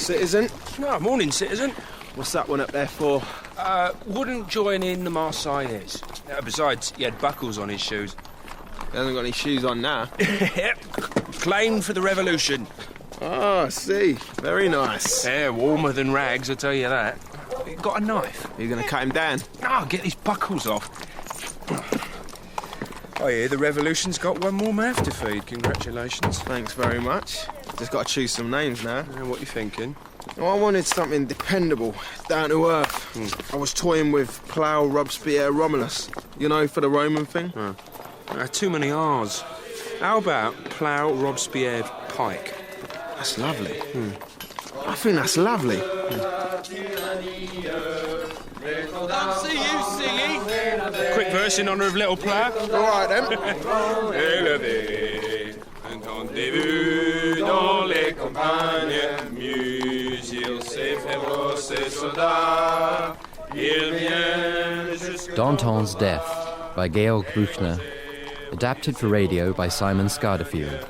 Citizen. No, morning, citizen. What's that one up there for? Wouldn't join in the Marseillaise. Besides, he had buckles on his shoes. He hasn't got any shoes on now. Claim for the revolution. Oh, I see. Very nice. Yeah, warmer than rags, I tell you that. Got a knife? You're going to cut him down? No, get these buckles off. Oh, yeah, the revolution's got one more mouth to feed. Congratulations. Thanks very much. Just got to choose some names now. What you thinking? Well, I wanted something dependable, down to earth. I was toying with Plough, Robespierre, Romulus. You know, for the Roman thing. Too many R's. How about Plough, Robespierre, Pike? That's lovely. I think that's lovely. See you singing. Quick verse in honour of Little Plough. All right, then. Entendez-vous dans les campagnes, mugir ses féroces soldats, il vient jusqu'au... Danton's Death by Georg Büchner, adapted for radio by Simon Scarderfield.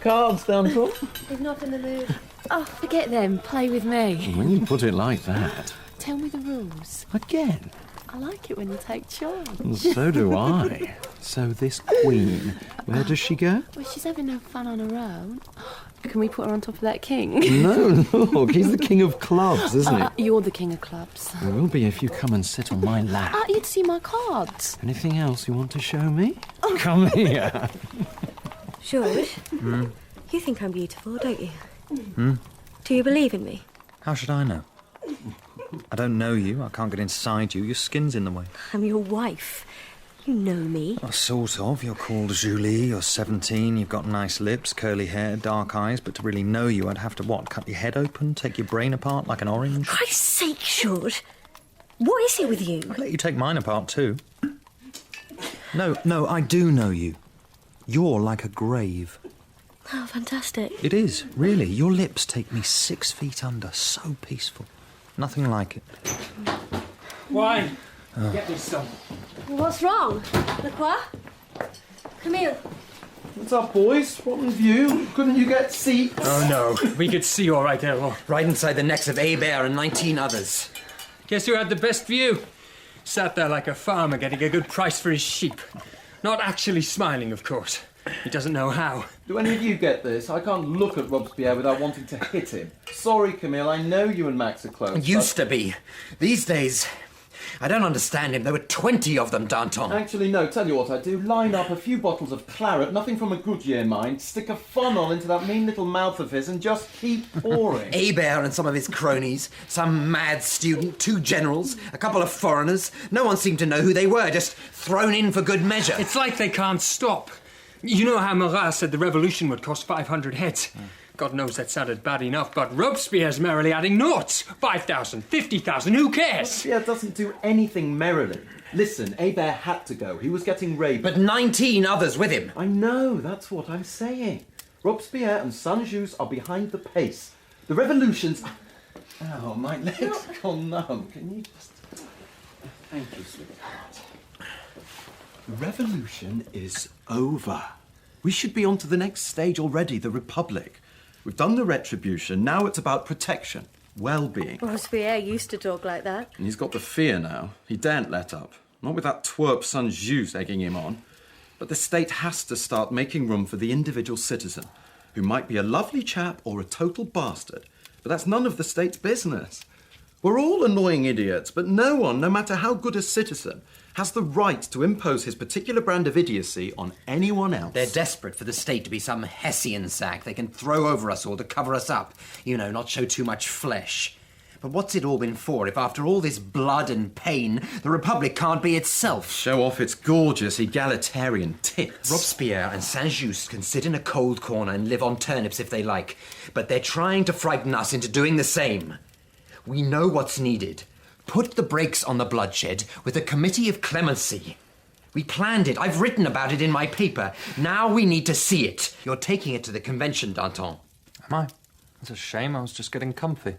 Cards, Danton. He's not in the mood. Oh, forget them. Play with me. When you put it like that. Tell me the rules. Again. I like it when you take charge. So do I. So this queen, where does she go? Well, she's having no fun on her own. Can we put her on top of that king? No, look, he's the king of clubs, isn't he? You're the king of clubs. It will be if you come and sit on my lap. You'd see my cards. Anything else you want to show me? Come here. Georg, you think I'm beautiful, don't you? Do you believe in me? How should I know? I don't know you, I can't get inside you, your skin's in the way. I'm your wife. You know me. Well, sort of. You're called Julie, you're 17, you've got nice lips, curly hair, dark eyes, but to really know you, I'd have to, cut your head open, take your brain apart like an orange? For Christ's sake, Georg. What is it with you? I'd let you take mine apart, too. No, I do know you. You're like a grave. Oh, fantastic. It is, really. Your lips take me 6 feet under, so peaceful. Nothing like it. Wine. Get me some. What's wrong? Lacroix? Camille? What's up, boys? What with you? Couldn't you get seats? Oh, no. We could see all right, Herault. Right inside the necks of Hebert and 19 others. Guess who had the best view? Sat there like a farmer getting a good price for his sheep. Not actually smiling, of course. He doesn't know how. Do any of you get this? I can't look at Robespierre without wanting to hit him. Sorry, Camille, I know you and Max are close. Used to be. These days, I don't understand him. There were 20 of them, Danton. Actually, no, tell you what I do. Line up a few bottles of claret, nothing from a good year, mind, stick a funnel into that mean little mouth of his and just keep pouring. Hebert and some of his cronies, some mad student, 2 generals, a couple of foreigners. No one seemed to know who they were, just thrown in for good measure. It's like they can't stop. You know how Marat said the revolution would cost 500 heads. God knows that sounded bad enough, but Robespierre's merrily adding noughts. 5,000, 50,000, who cares? Robespierre doesn't do anything merrily. Listen, Hebert had to go. He was getting raped. But 19 others with him. I know, that's what I'm saying. Robespierre and Saint-Just are behind the pace. The revolution's... Oh, my legs gone numb. Can you just... Thank you, sweetheart. The revolution is over. We should be on to the next stage already, the Republic. We've done the retribution, now it's about protection, well-being. Robespierre used to talk like that. And he's got the fear now. He daren't let up. Not with that twerp Saint-Just egging him on. But the state has to start making room for the individual citizen, who might be a lovely chap or a total bastard. But that's none of the state's business. We're all annoying idiots, but no one, no matter how good a citizen, has the right to impose his particular brand of idiocy on anyone else. They're desperate for the state to be some Hessian sack they can throw over us all to cover us up. You know, not show too much flesh. But what's it all been for if after all this blood and pain, the Republic can't be itself? Show off its gorgeous egalitarian tits. Robespierre and Saint-Just can sit in a cold corner and live on turnips if they like, but they're trying to frighten us into doing the same. We know what's needed. Put the brakes on the bloodshed with a committee of clemency. We planned it. I've written about it in my paper. Now we need to see it. You're taking it to the convention, Danton. Am I? It's a shame, I was just getting comfy.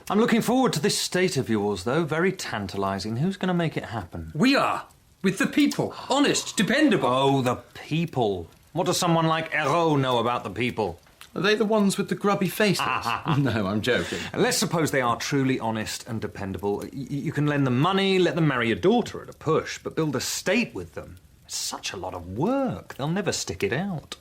I'm looking forward to this state of yours, though. Very tantalising. Who's going to make it happen? We are. With the people. Honest, dependable. Oh, the people. What does someone like Herault know about the people? Are they the ones with the grubby faces? No, I'm joking. Let's suppose they are truly honest and dependable. You can lend them money, let them marry your daughter at a push, but build a state with them. It's such a lot of work. They'll never stick it out.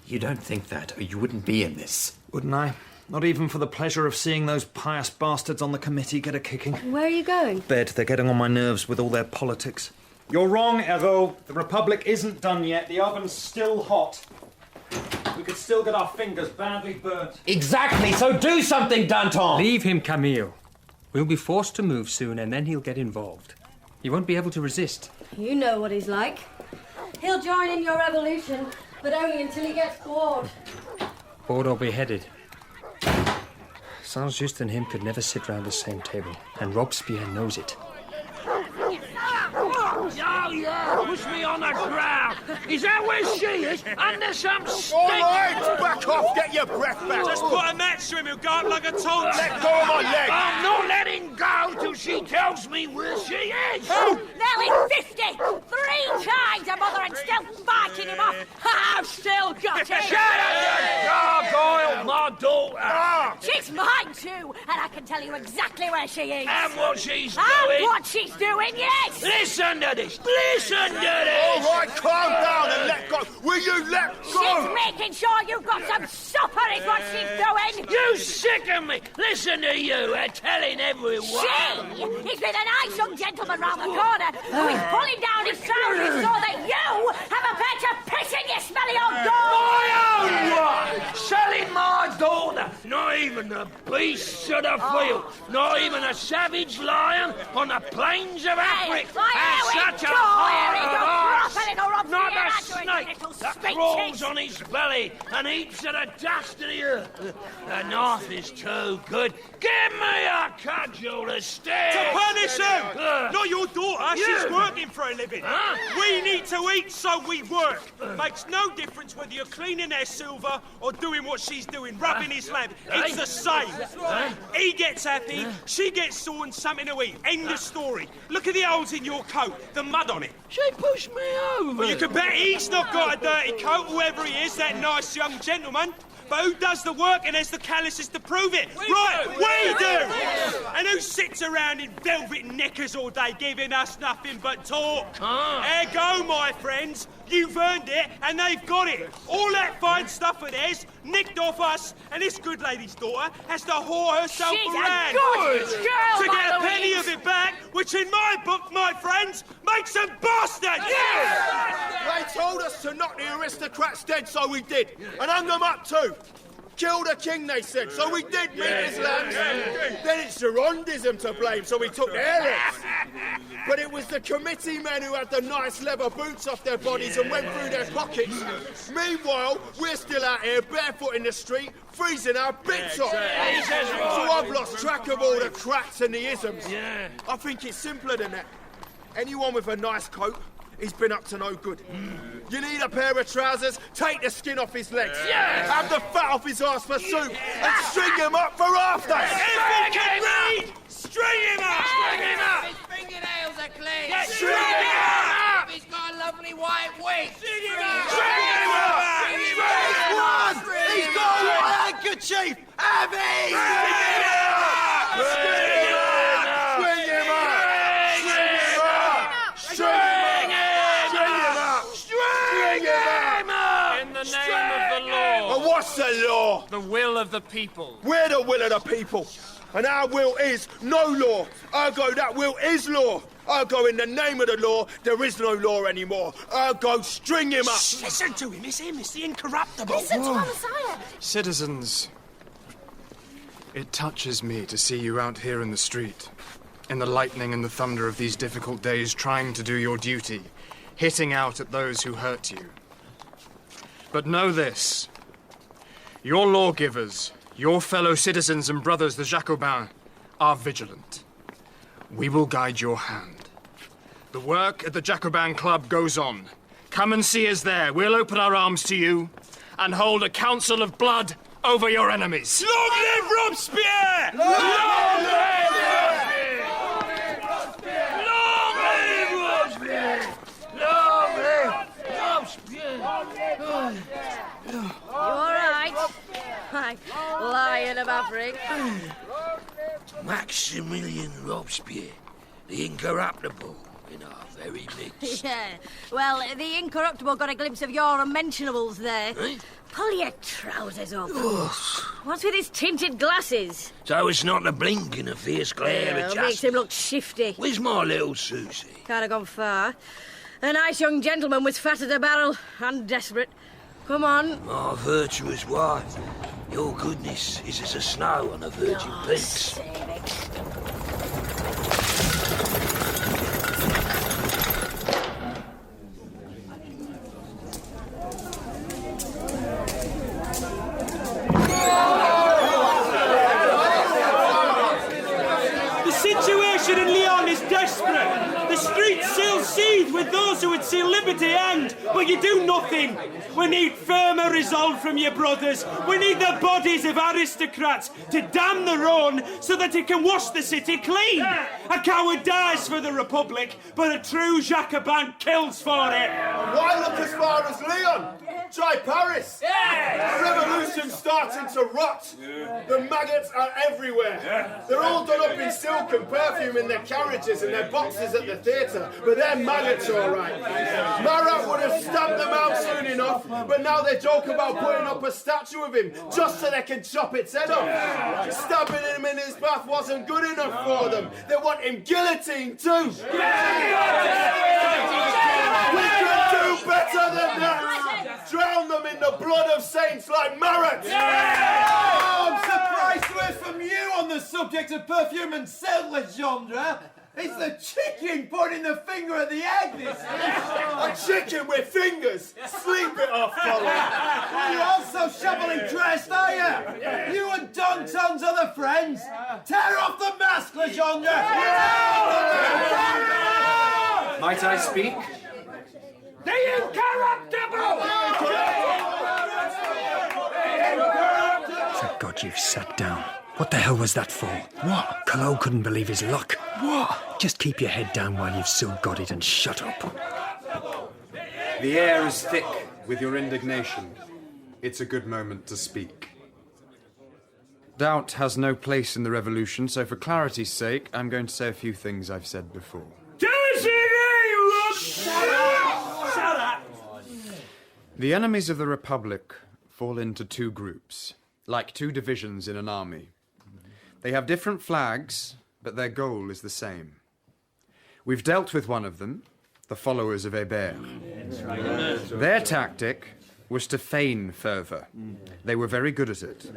You don't think that, or you wouldn't be in this. Wouldn't I? Not even for the pleasure of seeing those pious bastards on the committee get a kicking. Where are you going? Bed. They're getting on my nerves with all their politics. You're wrong, Herault. The Republic isn't done yet. The oven's still hot. We could still get our fingers badly burnt. Exactly, so do something, Danton! Leave him, Camille. We'll be forced to move soon, and then he'll get involved. He won't be able to resist. You know what he's like. He'll join in your revolution, but only until he gets bored. Bored or beheaded. Saint-Just and him could never sit round the same table, and Robespierre knows it. Oh, yeah, push me on the ground. Is that where she is? Under some stick? All right, back off, get your breath back. Just put a match to him, he'll go up like a torch. Let go of my leg. I'm not letting go till she tells me where she is. Nearly 50! 3 times a mother and still fighting him off. I've still got it. Shut up, you gargoyle, my daughter. She's mine too, and I can tell you exactly where she is. And what she's And doing. what she's doing, yes! Listen to this. Listen to this. All right, calm down and let go. Will you let She's go? making sure you've got some supper is what she's doing. You sicken me. Listen to you, telling everyone. He's been a nice young gentleman round the corner who is pulling down his trousers so that you have a patch of piss in your smelly old dog. My own one! Selling my daughter! Not even the beasts of the field! Not even a savage lion on the plains of Africa! Such a heart of ice! Not a snake that crawls on his belly and eats at the dust of the earth! The knife is too good! Give me a cudgel to stick! To punish him! Not your daughter, she's You. working for a living. Huh? We need to eat, so we work. Makes no difference whether you're cleaning their silver or doing what she's doing, rubbing his lamp. It's the same. He gets happy, she gets sore and something to eat. End of story. Look at the holes in your coat, the mud on it. She pushed me over! Well, you can bet he's not got a dirty coat, whoever he is, that nice young gentleman. But who does the work and has the calluses to prove it? We do! And who sits around in velvet knickers all day giving us nothing but talk? Ergo, my friends, you've earned it and they've got it. All that fine stuff of theirs nicked off us, and this good lady's daughter has to whore herself She's around. a gorgeous girl, to get a my penny Louise. of it back, which in my book, my friends, makes them bastards! They told us to knock the aristocrats dead, so we did. And hung them up too. Kill the king, they said, so we did, meet his lambs. Then it's Girondism to blame, so we took their heads. But it was the committee men who had the nice leather boots off their bodies and went through their pockets. Meanwhile, we're still out here barefoot in the street, freezing our bits off. So I've lost track of all the cracks and the isms. I think it's simpler than that. Anyone with a nice coat, he's been up to no good. You need a pair of trousers, take the skin off his legs. Have the fat off his arse for soup, and string him up for rafters. If he can read, string him up! String him up! His fingernails are clean. String him up! He's got a lovely white wig. String him up! String him up! He's got a white handkerchief! Have he? String him up! String him up! String him up! String him up! In the name of the law. And what's the law? The will of the people. We're the will of the people. And our will is no law. Ergo, that will is law. Ergo, in the name of the law, there is no law anymore. Ergo, string him up. Shh, listen to him, it's him, it's the incorruptible. Listen to our Messiah. Citizens, it touches me to see you out here in the street, in the lightning and the thunder of these difficult days, trying to do your duty, hitting out at those who hurt you. But know this, your lawgivers, your fellow citizens and brothers, the Jacobins, are vigilant. We will guide your hand. The work at the Jacobin Club goes on. Come and see us there. We'll open our arms to you and hold a council of blood over your enemies. Long live Robespierre! Long live Robespierre! Long live Robespierre! Long live Robespierre! You all right? Hi, Lion of Africa. Maximilien Robespierre, the incorruptible, in our very midst. Yeah, well, the Incorruptible got a glimpse of your unmentionables there. Eh? Pull your trousers up. What's with his tinted glasses? So it's not the blink in a fierce glare of Makes justice. him look shifty. Where's my little Susie? Can't have gone far. A nice young gentleman was fat as a barrel and desperate. Come on. My virtuous wife. Your goodness is as the snow on the Virgin Peaks. The situation in Lyon is desperate. The streets still seethe with those who would see liberty end, but you do nothing. We need firmer resolve from your brothers. We need the bodies of aristocrats to damn their own so that it can wash the city clean. A coward dies for the Republic, but a true Jacobin kills for it. Why look as far as Lyon? Try Paris. The revolution's starting to rot. The maggots are everywhere. They're all done up in silk and perfume in their carriages and their boxes at the theatre, but they're maggots all right. Marat would have stamped them out soon enough, but now they joke about putting up a statue of him just so they can chop its head off. Stabbing him in his bath wasn't good enough for them. They want him guillotined too. We can do better than that. Drown them in the blood of saints like Marat. Oh, I'm surprised to hear from you on the subject of perfume and silk, Legendre. It's the chicken pointing the finger at the egg this A chicken with fingers. Sleep it off, fella. You're also shoveling dressed, are you? You and Danton's other friends. Tear off the mask, Legendre. Might I speak? The Incorruptible! Thank God you've sat down. What the hell was that for? What? Khalid couldn't believe his luck. What? Just keep your head down while you've still got it and shut up. The air is thick with your indignation. It's a good moment to speak. Doubt has no place in the revolution, so for clarity's sake, I'm going to say a few things I've said before. The enemies of the Republic fall into two groups, like two divisions in an army. They have different flags, but their goal is the same. We've dealt with one of them, the followers of Hébert. Their tactic was to feign fervour. They were very good at it.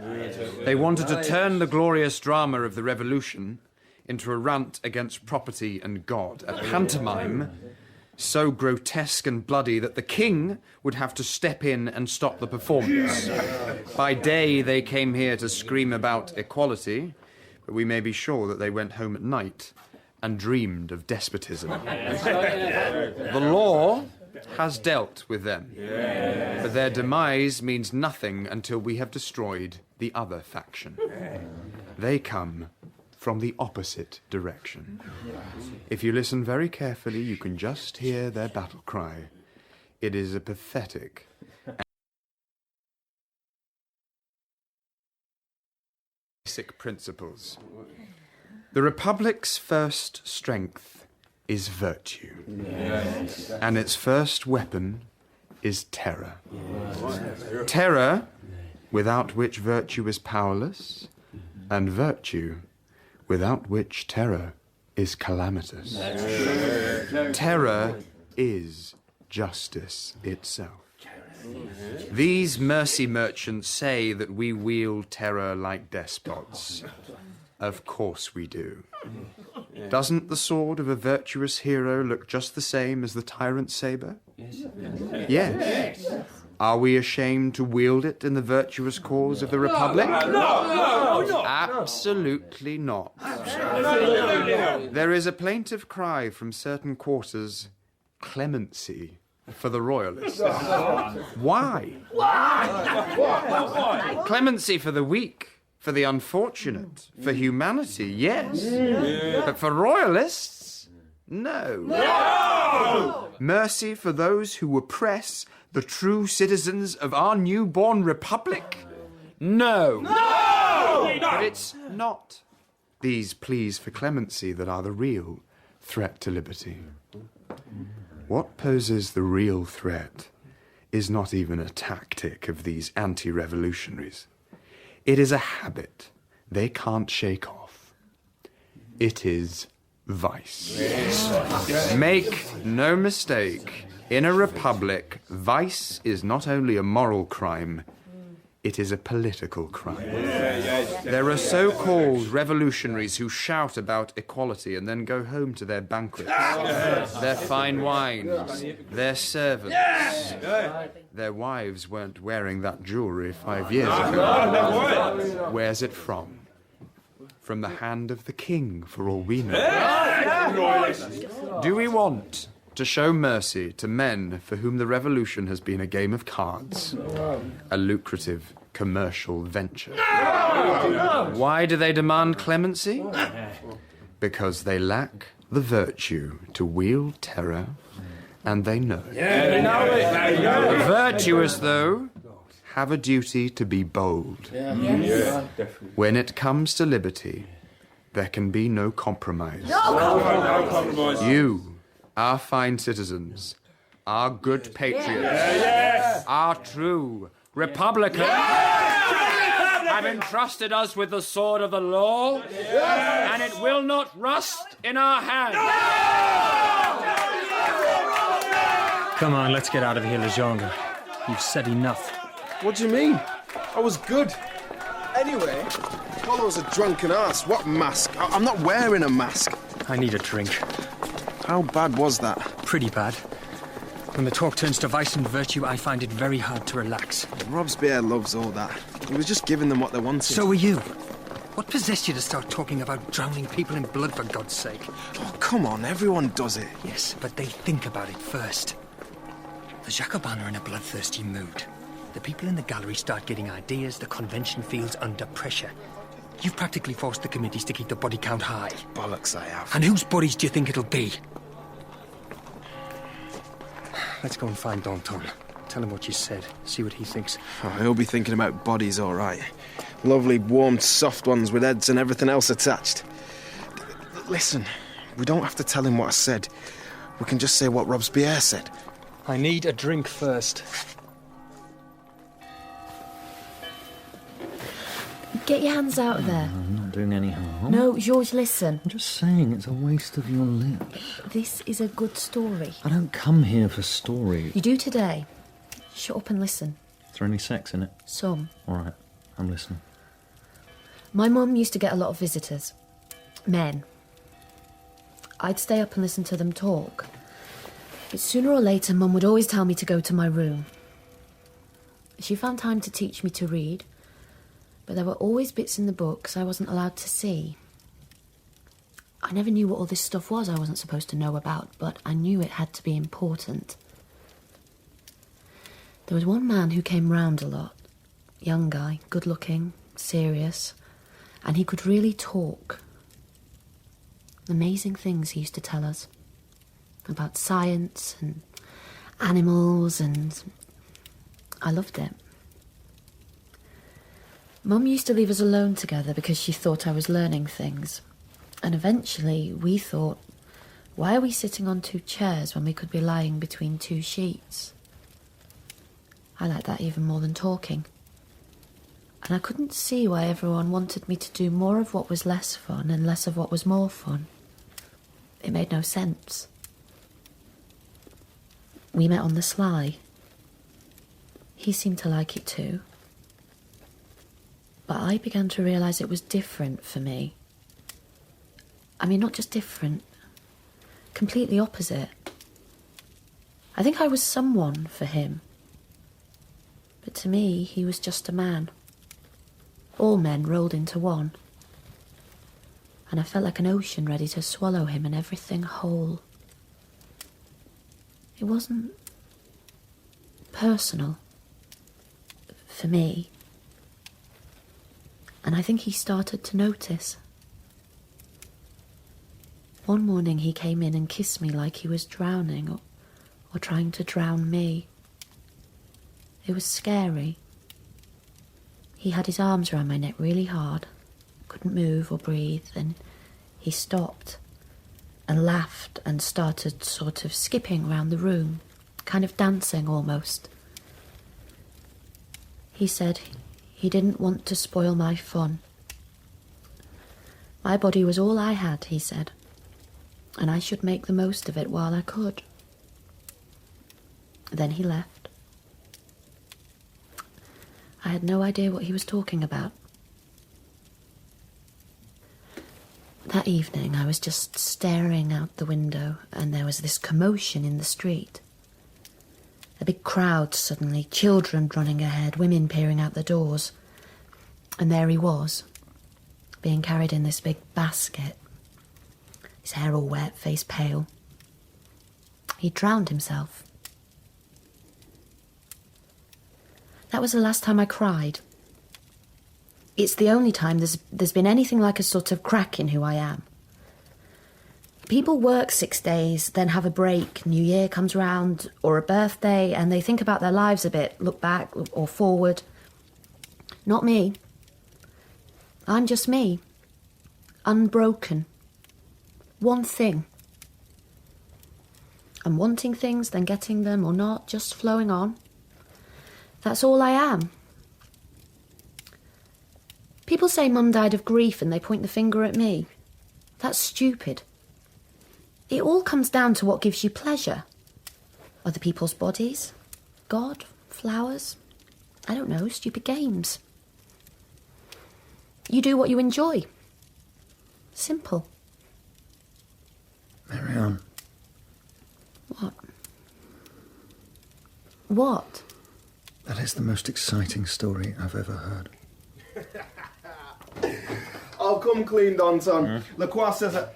They wanted to turn the glorious drama of the revolution into a rant against property and God, a pantomime so grotesque and bloody that the king would have to step in and stop the performance. By day, they came here to scream about equality, but we may be sure that they went home at night and dreamed of despotism. The law has dealt with them, but their demise means nothing until we have destroyed the other faction. They come from the opposite direction. If you listen very carefully, you can just hear their battle cry. It is a pathetic and basic principles. The Republic's first strength is virtue, and its first weapon is terror. Terror, without which virtue is powerless, and virtue, without which terror is calamitous. Terror is justice itself. These mercy merchants say that we wield terror like despots. Of course we do. Doesn't the sword of a virtuous hero look just the same as the tyrant's sabre? Yes. Are we ashamed to wield it in the virtuous cause of the Republic? No. Absolutely not. There is a plaintive cry from certain quarters, clemency for the royalists. Why? Clemency for the weak, for the unfortunate, for humanity, yes. But for royalists, no. Mercy for those who oppress the true citizens of our newborn republic? No. But it's not these pleas for clemency that are the real threat to liberty. What poses the real threat is not even a tactic of these anti-revolutionaries. It is a habit they can't shake off. It is vice. Make no mistake, in a republic, vice is not only a moral crime, it is a political crime. There are so-called revolutionaries who shout about equality and then go home to their banquets, their fine wines, their servants. Their wives weren't wearing that jewellery 5 years ago. Where's it from? From the hand of the king, for all we know. Do we want to show mercy to men for whom the revolution has been a game of cards, a lucrative commercial venture? Why do they demand clemency? Because they lack the virtue to wield terror, and they know it. The virtuous, though, have a duty to be bold. When it comes to liberty, there can be no compromise. You, our fine citizens, our good patriots, our true Republicans, have entrusted us with the sword of the law, and it will not rust in our hands. Come on, let's get out of here, Legendre. You've said enough. What do you mean? I was good. Anyway, Hollow's a drunken ass. What mask? I'm not wearing a mask. I need a drink. How bad was that? Pretty bad. When the talk turns to vice and virtue, I find it very hard to relax. Robespierre loves all that. He was just giving them what they wanted. So are you. What possessed you to start talking about drowning people in blood, for God's sake? Oh, come on, everyone does it. Yes, but they think about it first. The Jacobins are in a bloodthirsty mood. The people in the gallery start getting ideas, the convention feels under pressure. You've practically forced the committees to keep the body count high. Bollocks I have. And whose bodies do you think it'll be? Let's go and find Danton. Tell him what you said. See what he thinks. Oh, he'll be thinking about bodies, all right. Lovely, warm, soft ones with heads and everything else attached. Listen, we don't have to tell him what I said. We can just say what Robespierre said. I need a drink first. Get your hands out of there. I'm not doing any harm. No, George, listen. I'm just saying it's a waste of your lips. This is a good story. I don't come here for stories. You do today. Shut up and listen. Is there any sex in it? Some. All right, I'm listening. My mum used to get a lot of visitors. Men. I'd stay up and listen to them talk. But sooner or later, Mum would always tell me to go to my room. She found time to teach me to read, but there were always bits in the books I wasn't allowed to see. I never knew what all this stuff was I wasn't supposed to know about, but I knew it had to be important. There was one man who came round a lot. Young guy, good-looking, serious, and he could really talk. Amazing things he used to tell us. About science and animals, and I loved it. Mum used to leave us alone together because she thought I was learning things. And eventually we thought, why are we sitting on two chairs when we could be lying between two sheets? I liked that even more than talking. And I couldn't see why everyone wanted me to do more of what was less fun and less of what was more fun. It made no sense. We met on the sly. He seemed to like it too. But I began to realise it was different for me. I mean, not just different, completely opposite. I think I was someone for him. But to me, he was just a man. All men rolled into one. And I felt like an ocean ready to swallow him and everything whole. It wasn't personal. For me. And I think he started to notice. One morning he came in and kissed me like he was drowning or trying to drown me. It was scary. He had his arms around my neck really hard. Couldn't move or breathe. Then he stopped and laughed and started sort of skipping around the room, kind of dancing almost. He said he didn't want to spoil my fun. My body was all I had, he said, and I should make the most of it while I could. Then he left. I had no idea what he was talking about. That evening I was just staring out the window and there was this commotion in the street. A big crowd suddenly, children running ahead, women peering out the doors. And there he was, being carried in this big basket. His hair all wet, face pale. He drowned himself. That was the last time I cried. It's the only time there's been anything like a sort of crack in who I am. People work 6 days, then have a break. New Year comes round, or a birthday, and they think about their lives a bit, look back or forward. Not me. I'm just me. Unbroken. One thing. I'm wanting things, then getting them or not, just flowing on. That's all I am. People say Mum died of grief and they point the finger at me. That's stupid. It all comes down to what gives you pleasure. Other people's bodies, God, flowers, I don't know, stupid games. You do what you enjoy. Simple. Marion. What? What? That is the most exciting story I've ever heard. I'll come clean, Danton. Lacroix says that...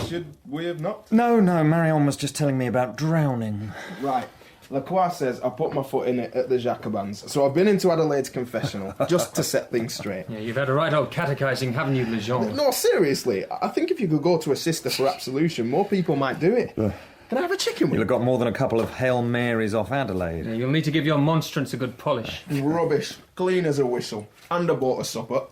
Should we have not? No, Marion was just telling me about drowning. Right. Lacroix says I put my foot in it at the Jacobins, so I've been into Adelaide's confessional, just to set things straight. Yeah, you've had a right old catechizing, haven't you, Legendre? No, seriously, I think if you could go to a sister for absolution, more people might do it. Can I have a chicken wing? You'll have got more than a couple of Hail Marys off Adelaide. Yeah, you'll need to give your monstrance a good polish. Rubbish. Clean as a whistle. And I bought a supper.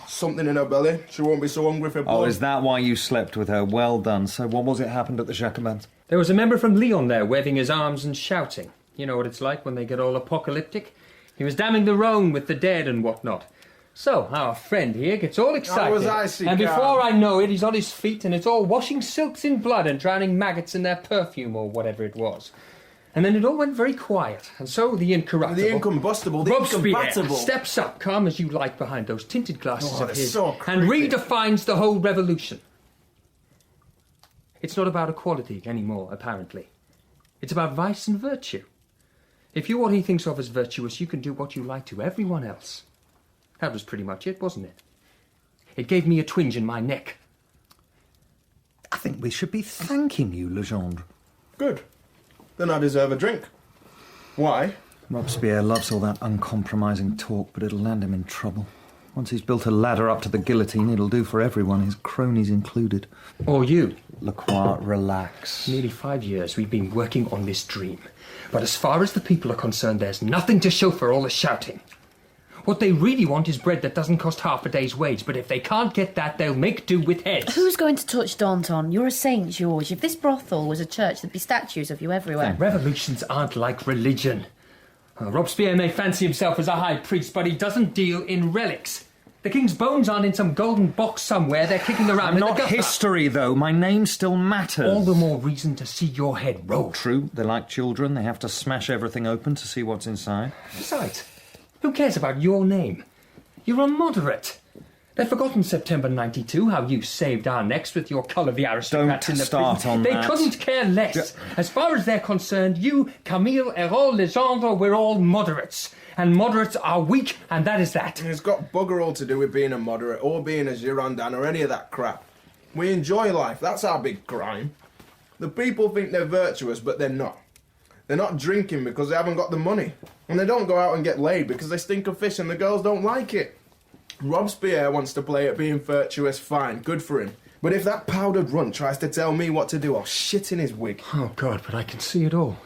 Something in her belly. She won't be so hungry for blood. Oh, is that why you slept with her? Well done. So what was it happened at the Jacobins? There was a member from Lyon there waving his arms and shouting. You know what it's like when they get all apocalyptic. He was damning the Rhone with the dead and whatnot. So, our friend here gets all excited. was icy, and before I know it, he's on his feet and it's all washing silks in blood and drowning maggots in their perfume or whatever it was. And then it all went very quiet. And so the incorruptible... The incombustible, the Robespierre incompatible... steps up, calm as you like, behind those tinted glasses of his, so and redefines the whole revolution. It's not about equality anymore, apparently. It's about vice and virtue. If you're what he thinks of as virtuous, you can do what you like to everyone else. That was pretty much it, wasn't it? It gave me a twinge in my neck. I think we should be thanking you, Legendre. Good. Then I deserve a drink. Why? Robespierre loves all that uncompromising talk, but it'll land him in trouble. Once he's built a ladder up to the guillotine, it'll do for everyone, his cronies included. Or you. Lacroix, relax. Nearly 5 years we've been working on this dream. But as far as the people are concerned, there's nothing to show for all the shouting. What they really want is bread that doesn't cost half a day's wage, but if they can't get that, they'll make do with heads. Who's going to touch Danton? You're a saint, George. If this brothel was a church, there'd be statues of you everywhere. Revolutions aren't like religion. Robespierre may fancy himself as a high priest, but he doesn't deal in relics. The king's bones aren't in some golden box somewhere. They're kicking around I'm in not the gutter. history, though. My name still matters. All the more reason to see your head roll. True. They're like children. They have to smash everything open to see what's inside. Besides, who cares about your name? You're a moderate. They've forgotten September 92, how you saved our necks with your colour the aristocrats in the start prison. on They that. couldn't care less. As far as they're concerned, you, Camille, Herault, Legendre, we're all moderates. And moderates are weak, and that is that. It's got bugger all to do with being a moderate or being a Girondin or any of that crap. We enjoy life, that's our big crime. The people think they're virtuous, but they're not. They're not drinking because they haven't got the money. And they don't go out and get laid because they stink of fish and the girls don't like it. Robespierre wants to play at being virtuous, fine, good for him. But if that powdered runt tries to tell me what to do, I'll shit in his wig. Oh, God, but I can see it all.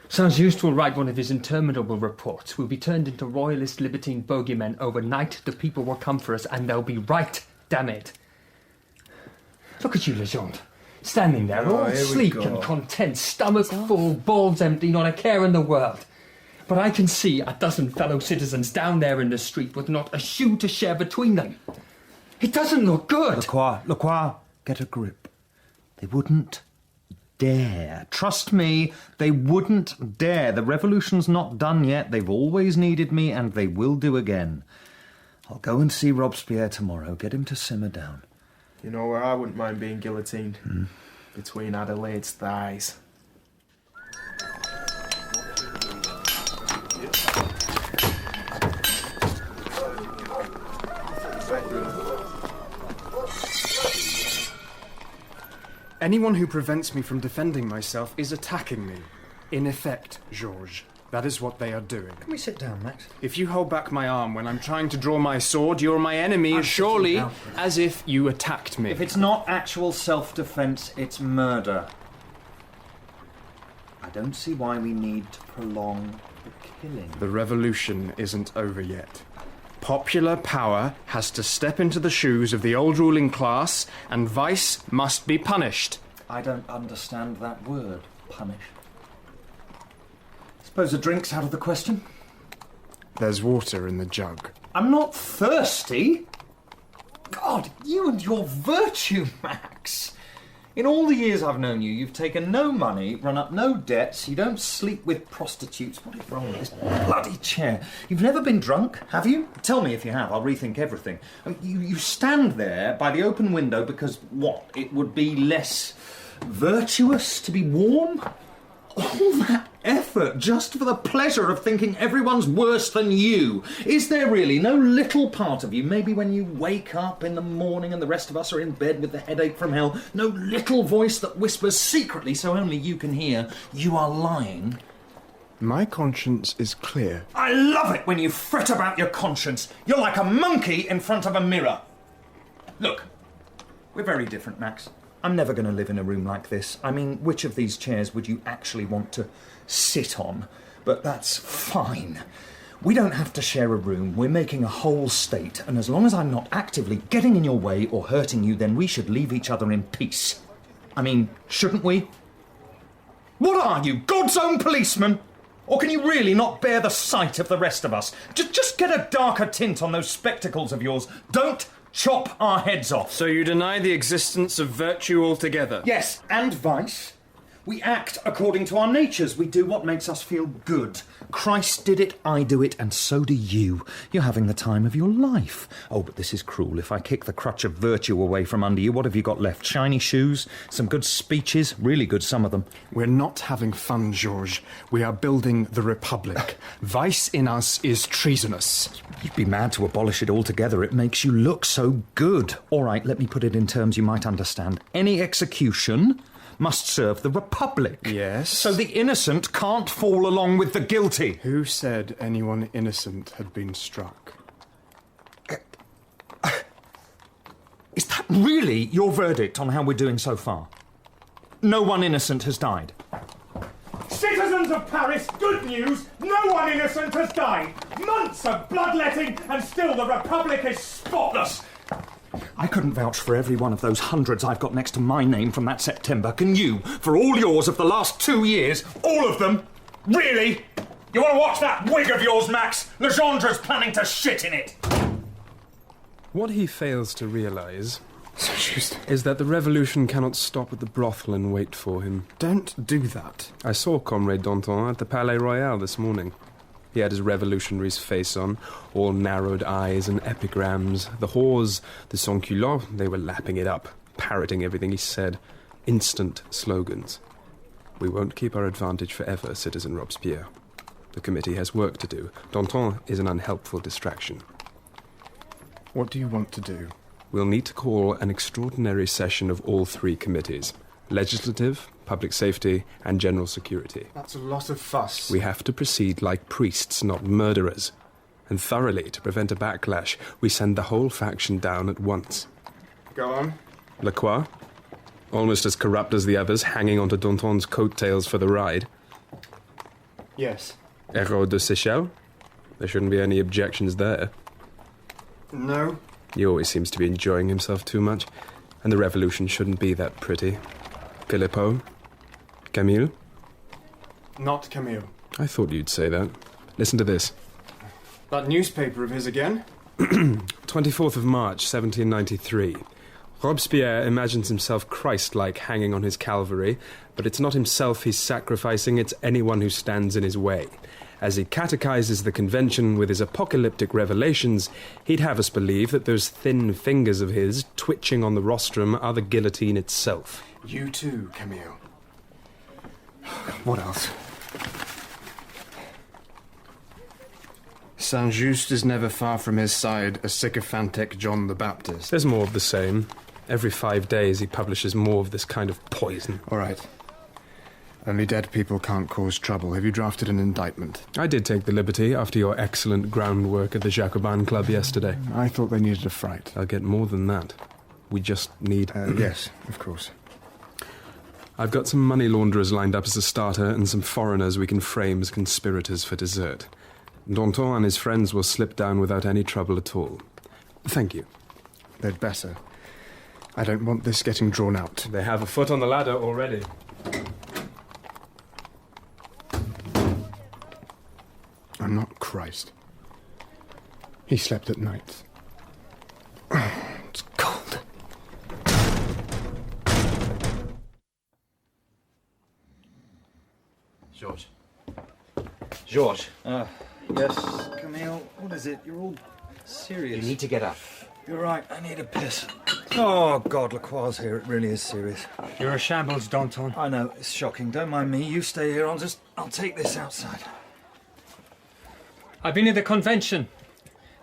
Saint-Just will write one of his interminable reports. We'll be turned into royalist libertine bogeymen overnight. The people will come for us, and they'll be right, damn it. Look at you, Legendre. Standing there, all sleek and content, stomach full, balls empty, not a care in the world. But I can see a dozen fellow citizens down there in the street with not a shoe to share between them. It doesn't look good. Lacroix, get a grip. They wouldn't dare. Trust me, they wouldn't dare. The revolution's not done yet. They've always needed me, and they will do again. I'll go and see Robespierre tomorrow. Get him to simmer down. You know where I wouldn't mind being guillotined? Between Adelaide's thighs. Anyone who prevents me from defending myself is attacking me. In effect, George, that is what they are doing. Can we sit down, Max? If you hold back my arm when I'm trying to draw my sword, you're my enemy as surely as if you attacked me. If it's not actual self-defence, it's murder. I don't see why we need to prolong the killing. The revolution isn't over yet. Popular power has to step into the shoes of the old ruling class, and vice must be punished. I don't understand that word, punish. Suppose a drink's out of the question? There's water in the jug. I'm not thirsty. God, you and your virtue, Max. In all the years I've known you, you've taken no money, run up no debts, you don't sleep with prostitutes. What is wrong with this bloody chair? You've never been drunk, have you? Tell me if you have, I'll rethink everything. You stand there by the open window because, what, it would be less virtuous to be warm? All that effort just for the pleasure of thinking everyone's worse than you. Is there really no little part of you, maybe when you wake up in the morning and the rest of us are in bed with the headache from hell, no little voice that whispers secretly so only you can hear, you are lying? My conscience is clear. I love it when you fret about your conscience. You're like a monkey in front of a mirror. Look, we're very different, Max. I'm never going to live in a room like this. I mean, which of these chairs would you actually want to sit on? But that's fine. We don't have to share a room. We're making a whole state. And as long as I'm not actively getting in your way or hurting you, then we should leave each other in peace. I mean, shouldn't we? What are you, God's own policeman? Or can you really not bear the sight of the rest of us? Just get a darker tint on those spectacles of yours. Don't chop our heads off. So you deny the existence of virtue altogether? Yes, and vice. We act according to our natures. We do what makes us feel good. Christ did it, I do it, and so do you. You're having the time of your life. Oh, but this is cruel. If I kick the crutch of virtue away from under you, what have you got left? Shiny shoes? Some good speeches? Really good, some of them. We're not having fun, George. We are building the Republic. Vice in us is treasonous. You'd be mad to abolish it altogether. It makes you look so good. All right, let me put it in terms you might understand. Any execution must serve the Republic. Yes. So the innocent can't fall along with the guilty. Who said anyone innocent had been struck? Is that really your verdict on how we're doing so far? No one innocent has died. Citizens of Paris, good news! No one innocent has died! Months of bloodletting, and still the Republic is spotless! I couldn't vouch for every one of those hundreds I've got next to my name from that September. Can you, for all yours of the last 2 years, all of them? Really? You want to watch that wig of yours, Max? Legendre's planning to shit in it. What he fails to realise is that the revolution cannot stop at the brothel and wait for him. Don't do that. I saw Comrade Danton at the Palais Royal this morning. He had his revolutionary's face on, all narrowed eyes and epigrams. The whores, the sans-culottes, they were lapping it up, parroting everything he said. Instant slogans. We won't keep our advantage forever, Citizen Robespierre. The committee has work to do. Danton is an unhelpful distraction. What do you want to do? We'll need to call an extraordinary session of all three committees. Legislative, public safety, and general security. That's a lot of fuss. We have to proceed like priests, not murderers. And thoroughly, to prevent a backlash, we send the whole faction down at once. Go on. Lacroix, almost as corrupt as the others, hanging onto Danton's coattails for the ride. Yes. Herault-Sechelles, there shouldn't be any objections there. No. He always seems to be enjoying himself too much, and the revolution shouldn't be that pretty. Philippot, Camille? Not Camille. I thought you'd say that. Listen to this. That newspaper of his again? 24th of March, 1793. Robespierre imagines himself Christ-like hanging on his Calvary, but it's not himself he's sacrificing, it's anyone who stands in his way. As he catechizes the convention with his apocalyptic revelations, he'd have us believe that those thin fingers of his, twitching on the rostrum, are the guillotine itself. You too, Camille. What else? Saint-Just is never far from his side, a sycophantic John the Baptist. There's more of the same. Every 5 days he publishes more of this kind of poison. All right. Only dead people can't cause trouble. Have you drafted an indictment? I did take the liberty after your excellent groundwork at the Jacobin Club yesterday. I thought they needed a fright. I'll get more than that. We just need... Yes, of course. I've got some money launderers lined up as a starter and some foreigners we can frame as conspirators for dessert. Danton and his friends will slip down without any trouble at all. Thank you. They'd better. I don't want this getting drawn out. They have a foot on the ladder already. I'm not Christ. He slept at night. It's cold. George. George. Yes, Camille, what is it? You're all serious. You need to get up. You're right, I need a piss. Oh, God, Lacroix's here. It really is serious. You're a shambles, Danton. I know, it's shocking. Don't mind me. You stay here. I'll take this outside. I've been at the convention,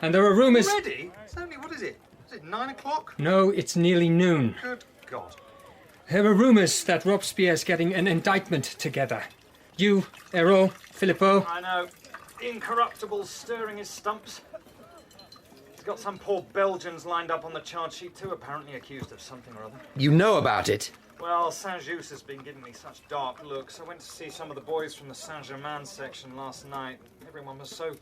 and there are rumours... Already? It's only, what is it? Is it 9 o'clock? No, it's nearly noon. Good God. There are rumours that Robespierre's getting an indictment together. You, Herault, Philippot... I know. Incorruptible, stirring his stumps. He's got some poor Belgians lined up on the charge sheet too, apparently accused of something or other. You know about it? Well, Saint-Just has been giving me such dark looks. I went to see some of the boys from the Saint-Germain section last night. Everyone was so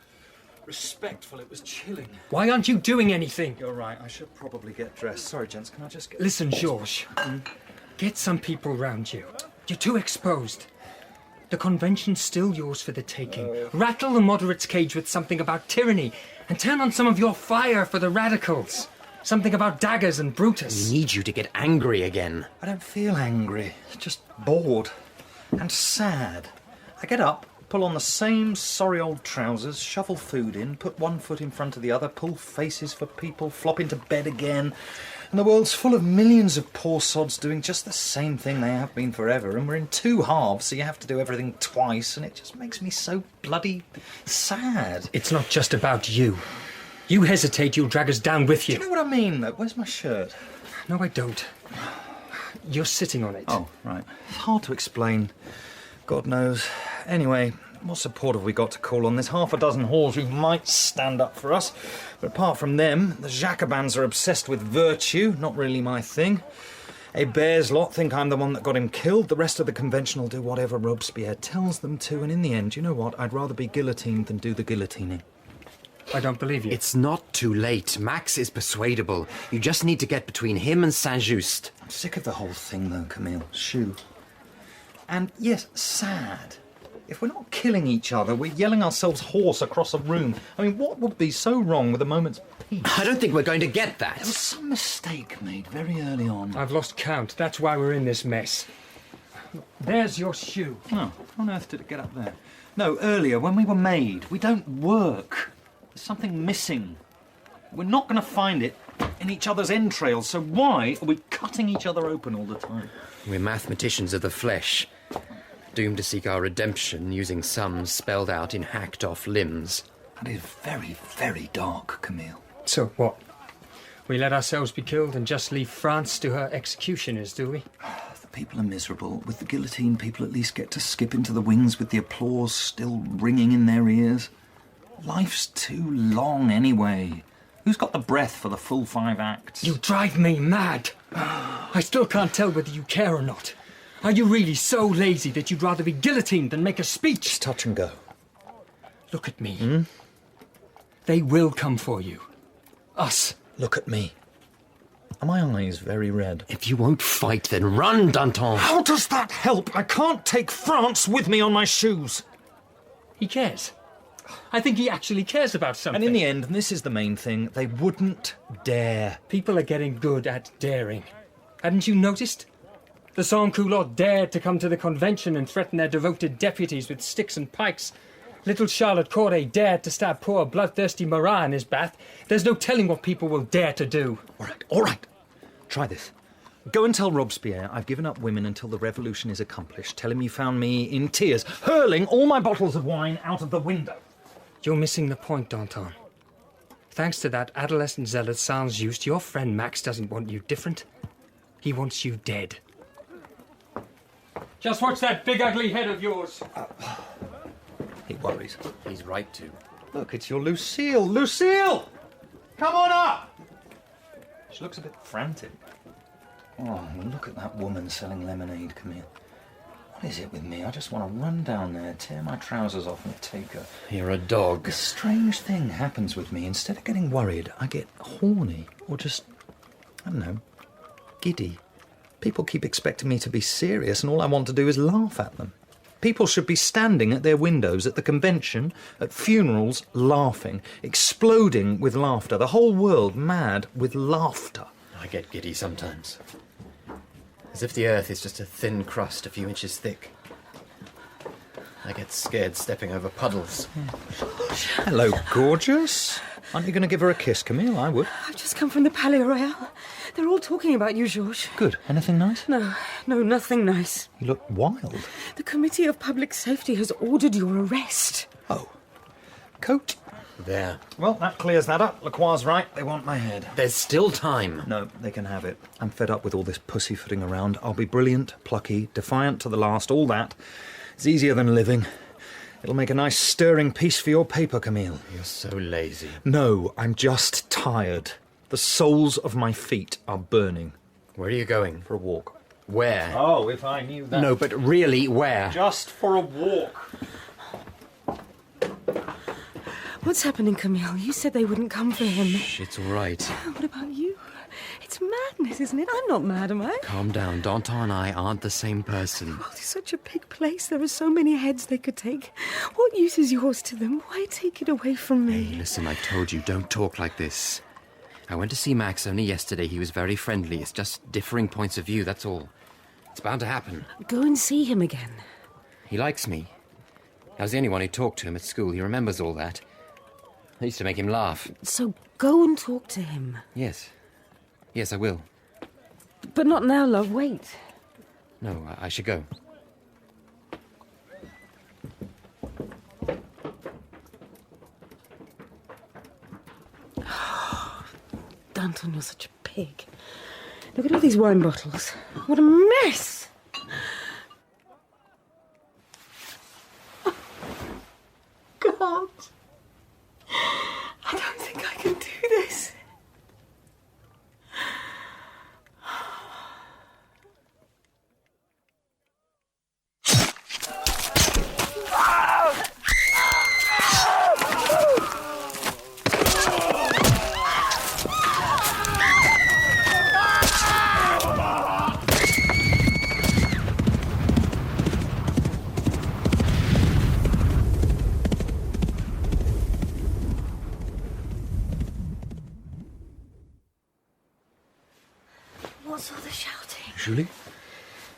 respectful, it was chilling. Why aren't you doing anything? You're right, I should probably get dressed. Sorry, gents, can I just get... Listen, George. Get some people round you. You're too exposed. The convention's still yours for the taking. Rattle the moderates' cage with something about tyranny, and turn on some of your fire for the radicals. Something about daggers and Brutus. We need you to get angry again. I don't feel angry, just bored and sad. I get up, pull on the same sorry old trousers, shovel food in, put one foot in front of the other, pull faces for people, flop into bed again. And the world's full of millions of poor sods doing just the same thing they have been forever, and we're in two halves, so you have to do everything twice, and it just makes me so bloody sad. It's not just about you. You hesitate, you'll drag us down with you. Do you know what I mean, though? Where's my shirt? No, I don't. You're sitting on it. Oh, right. It's hard to explain. God knows. Anyway, what support have we got to call on? There's half a dozen whores who might stand up for us. But apart from them, the Jacobins are obsessed with virtue. Not really my thing. Hébert's lot think I'm the one that got him killed. The rest of the convention will do whatever Robespierre tells them to. And in the end, you know what? I'd rather be guillotined than do the guillotining. I don't believe you. It's not too late. Max is persuadable. You just need to get between him and Saint-Just. I'm sick of the whole thing, though, Camille. Shoo. And, yes, sad. If we're not killing each other, we're yelling ourselves hoarse across a room. I mean, what would be so wrong with a moment's peace? I don't think we're going to get that. There was some mistake made very early on. I've lost count. That's why we're in this mess. There's your shoe. Oh, how on earth did it get up there? No, earlier, when we were made. We don't work. There's something missing. We're not going to find it in each other's entrails, so why are we cutting each other open all the time? We're mathematicians of the flesh, doomed to seek our redemption using sums spelled out in hacked-off limbs. That is very, very dark, Camille. So what? We let ourselves be killed and just leave France to her executioners, do we? The People are miserable. With the guillotine, people at least get to skip into the wings with the applause still ringing in their ears. Life's too long anyway. Who's got the breath for the full 5 acts? You drive me mad. I still can't tell whether you care or not. Are you really so lazy that you'd rather be guillotined than make a speech? It's touch and go. Look at me. They will come for you. Us. Look at me. Are my eyes very red? If you won't fight, then run, Danton. How does that help? I can't take France with me on my shoes. He cares. I think he actually cares about something. And in the end, and this is the main thing, they wouldn't dare. People are getting good at daring. Hadn't you noticed? The sans-culottes dared to come to the convention and threaten their devoted deputies with sticks and pikes. Little Charlotte Corday dared to stab poor bloodthirsty Marat in his bath. There's no telling what people will dare to do. All right. Try this. Go and tell Robespierre I've given up women until the revolution is accomplished. Tell him you found me in tears, hurling all my bottles of wine out of the window. You're missing the point, Danton. Thanks to that adolescent zealot sans-Just, your friend Max doesn't want you different. He wants you dead. Just watch that big ugly head of yours. He worries. He's right to. Look, it's your Lucille. Lucille! Come on up! She looks a bit frantic. Oh, look at that woman selling lemonade, Camille. What is it with me? I just want to run down there, tear my trousers off and take her. You're a dog. A strange thing happens with me. Instead of getting worried, I get horny. Or just, I don't know, giddy. People keep expecting me to be serious and all I want to do is laugh at them. People should be standing at their windows at the convention, at funerals, laughing, exploding with laughter. The whole world mad with laughter. I get giddy sometimes. As if the earth is just a thin crust a few inches thick. I get scared stepping over puddles. Hello, gorgeous. Aren't you going to give her a kiss, Camille? I would. I've just come from the Palais Royal. They're all talking about you, George. Good. Anything nice? No, nothing nice. You look wild. The Committee of Public Safety has ordered your arrest. Oh. Coat? There. Well, that clears that up. Lacroix right. They want my head. There's still time. No, they can have it. I'm fed up with all this pussyfooting around. I'll be brilliant, plucky, defiant to the last, all that. It's easier than living. It'll make a nice stirring piece for your paper, Camille. You're so lazy. No, I'm just tired. The soles of my feet are burning. Where are you going? For a walk. Where? Oh, if I knew that. No, but really, where? Just for a walk. What's happening, Camille? You said they wouldn't come for him. Shh, it's all right. What about you? It's madness, isn't it? I'm not mad, am I? Calm down. Danton and I aren't the same person. Well, it's such a big place. There are so many heads they could take. What use is yours to them? Why take it away from me? Hey, listen, I've told you, don't talk like this. I went to see Max only yesterday. He was very friendly. It's just differing points of view, that's all. It's bound to happen. Go and see him again. He likes me. I was the only one who talked to him at school. He remembers all that. I used to make him laugh. So go and talk to him. Yes. Yes, I will. But not now, love. Wait. No, I should go. Danton, you're such a pig. Look at all these wine bottles. What a mess! God. I don't think I can do this. What's all the shouting? Julie?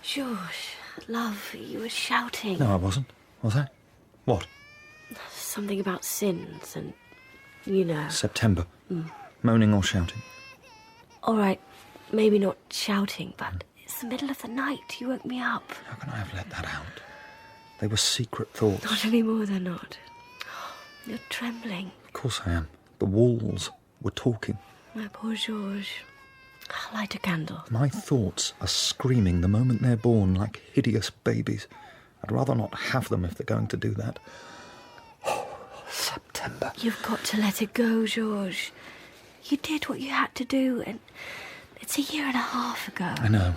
George, love, you were shouting. No, I wasn't. Was I? What? Something about sins and, you know. September. Moaning or shouting? All right, maybe not shouting, but it's the middle of the night. You woke me up. How can I have let that out? They were secret thoughts. Not anymore, they're not. You're trembling. Of course I am. The walls were talking. My poor George. I'll light a candle. My thoughts are screaming the moment they're born like hideous babies. I'd rather not have them if they're going to do that. September. You've got to let it go, George. You did what you had to do, and it's a year and a half ago. I know.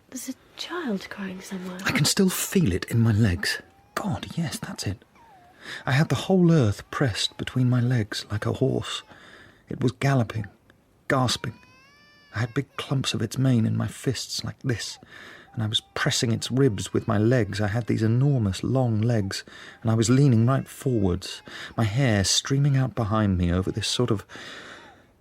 There's a child crying somewhere. I can still feel it in my legs. God, yes, that's it. I had the whole earth pressed between my legs like a horse. It was galloping, gasping. I had big clumps of its mane in my fists like this, and I was pressing its ribs with my legs. I had these enormous, long legs, and I was leaning right forwards, my hair streaming out behind me over this sort of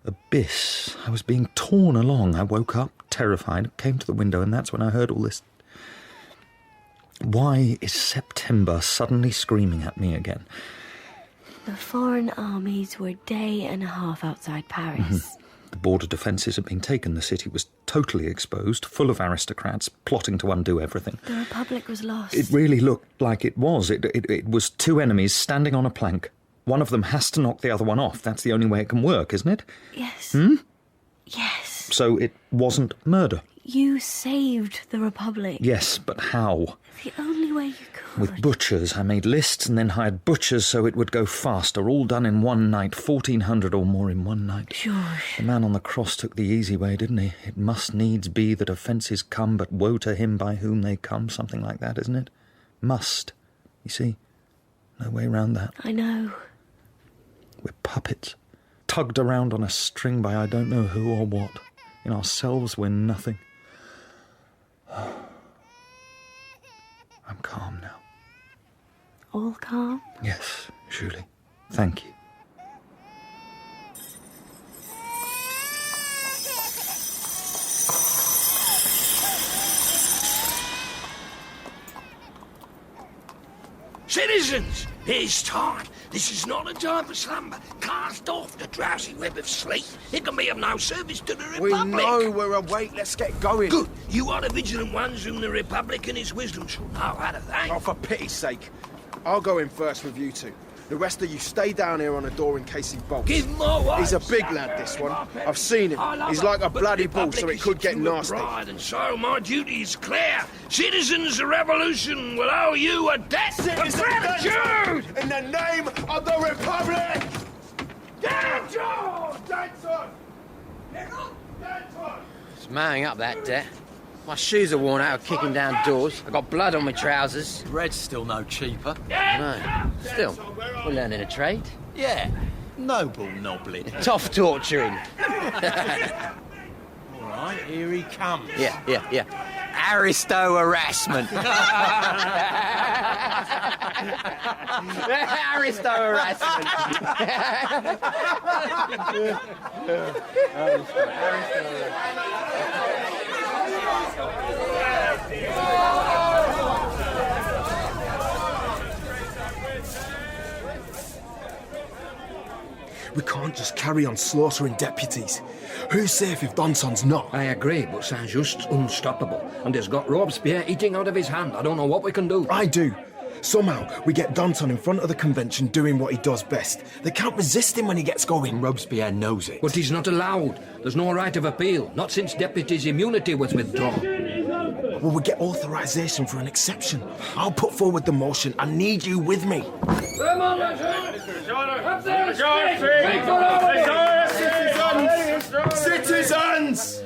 abyss. I was being torn along. I woke up, terrified, came to the window, and that's when I heard all this. Why is September suddenly screaming at me again? The foreign armies were a day and a half outside Paris. Mm-hmm. The border defences had been taken. The city was totally exposed, full of aristocrats plotting to undo everything. The Republic was lost. It really looked like it was. It was two enemies standing on a plank. One of them has to knock the other one off. That's the only way it can work, isn't it? Yes. Yes. So it wasn't murder. You saved the Republic. Yes, but how? The only way you could. With butchers. I made lists and then hired butchers so it would go faster. All done in one night. 1,400 or more in one night. George. The man on the cross took the easy way, didn't he? It must needs be that offences come, but woe to him by whom they come. Something like that, isn't it? Must. You see? No way round that. I know. We're puppets. Tugged around on a string by I don't know who or what. In ourselves, we're nothing. I'm calm now. All calm? Yes, Julie. Thank you. Citizens, it's time. This is not a time for slumber. Cast off the drowsy web of sleep. It can be of no service to the Republic. We know we're awake. Let's get going. Good. You are the vigilant ones whom the Republic and its wisdom shall know how to thank. Oh, for pity's sake. I'll go in first with you two. The rest of you stay down here on the door in case he bolts. Give him more words. He's a big lad, this one. I've seen him. He's like a bloody bull, so it could get nasty. And so my duty is clear. Citizens, the revolution will owe you a debt of gratitude! In the name of the Republic! Danton! Danton! It's mowing up that debt. My shoes are worn out of kicking down doors. I've got blood on my trousers. Bread's still no cheaper. No. Still, we're learning a trade. Yeah. Noble nobbling. Tough torturing. All right, here he comes. Yeah. Aristo harassment. Aristo harassment. Aristo harassment. We can't just carry on slaughtering deputies. Who's safe if Danton's not? I agree, but Saint-Just's unstoppable, and he's got Robespierre eating out of his hand. I don't know what we can do. I do. Somehow, we get Danton in front of the convention doing what he does best. They can't resist him when he gets going. Robespierre knows it. But he's not allowed. There's no right of appeal, not since deputies' immunity was withdrawn. Well, we get authorization for an exception. I'll put forward the motion. I need you with me. Come on, Citizens!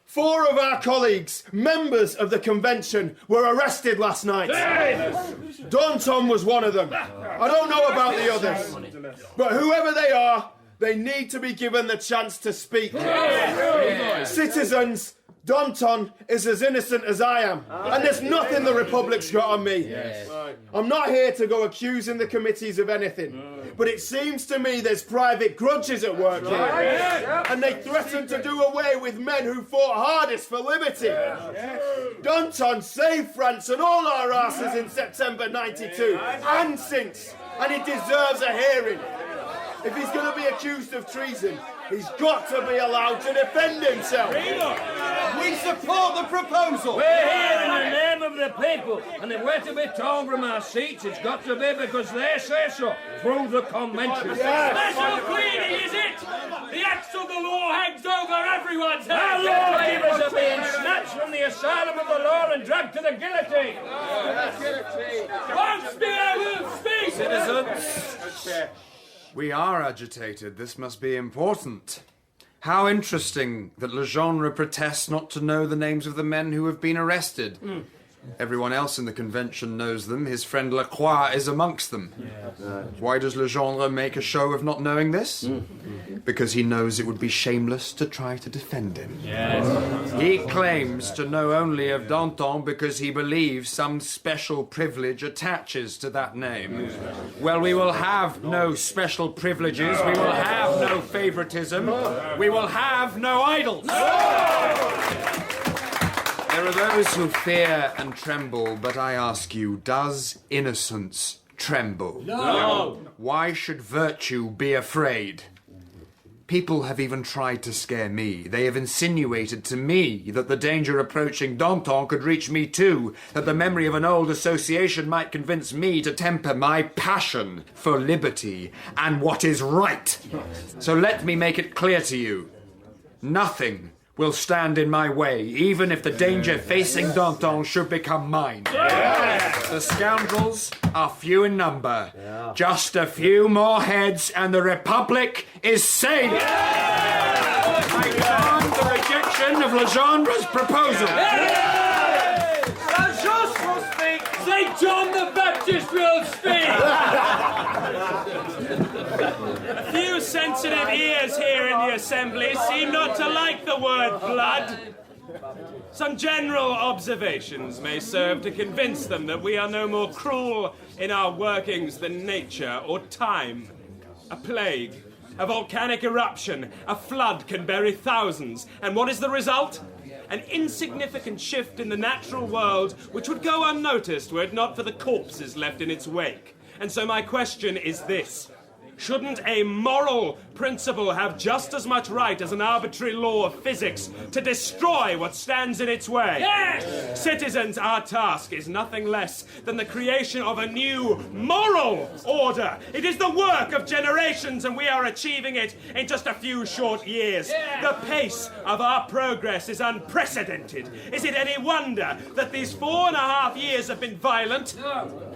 4 of our colleagues, members of the convention, were arrested last night. Danton was one of them. I don't know about the others. But whoever they are, they need to be given the chance to speak. Citizens, Danton is as innocent as I am, and there's nothing the Republic's got on me. I'm not here to go accusing the committees of anything, but it seems to me there's private grudges at work here, and they threaten to do away with men who fought hardest for liberty. Danton saved France and all our asses in September '92, and since, and he deserves a hearing. If he's going to be accused of treason, he's got to be allowed to defend himself. We support the proposal. We're here in the name of the people, and if we're to be torn from our seats, it's got to be because they say so, through the convention. Special pleading, is it? The Acts of of the law hangs over everyone's head! Our lawgivers are being snatched from the asylum of the law and dragged to the guillotine! Robespierre will speak! Citizens! We are agitated. This must be important. How interesting that Legendre protests not to know the names of the men who have been arrested. Everyone else in the convention knows them. His friend Lacroix is amongst them. Why does Legendre make a show of not knowing this? Because he knows it would be shameless to try to defend him. He claims to know only of Danton because he believes some special privilege attaches to that name. Well, we will have no special privileges. We will have no favoritism. We will have no idols. There are those who fear and tremble, but I ask you, does innocence tremble? No! Why should virtue be afraid? People have even tried to scare me. They have insinuated to me that the danger approaching Danton could reach me too, that the memory of an old association might convince me to temper my passion for liberty and what is right. So let me make it clear to you. Nothing will stand in my way, even if the danger facing Danton should become mine. The scoundrels are few in number. Just a few more heads and the Republic is saved. I demand the rejection of Legendre's proposal. Just will speak! St. John the Baptist will speak! A few sensitive ears here in the assembly seem not to like the word blood. Some general observations may serve to convince them that we are no more cruel in our workings than nature or time. A plague, a volcanic eruption, a flood can bury thousands. And what is the result? An insignificant shift in the natural world which would go unnoticed were it not for the corpses left in its wake. And so my question is this. Shouldn't a moral principle have just as much right as an arbitrary law of physics to destroy what stands in its way? Yes! Citizens, our task is nothing less than the creation of a new moral order. It is the work of generations, and we are achieving it in just a few short years. The pace of our progress is unprecedented. Is it any wonder that these 4.5 years have been violent?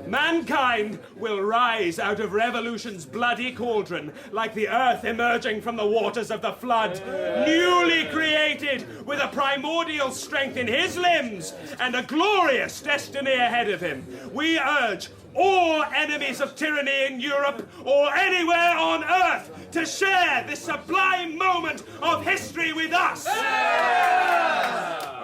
Mankind will rise out of revolution's bloody cauldron like the earth emerging from the waters of the flood, newly created with a primordial strength in his limbs and a glorious destiny ahead of him. We urge all enemies of tyranny in Europe or anywhere on earth to share this sublime moment of history with us.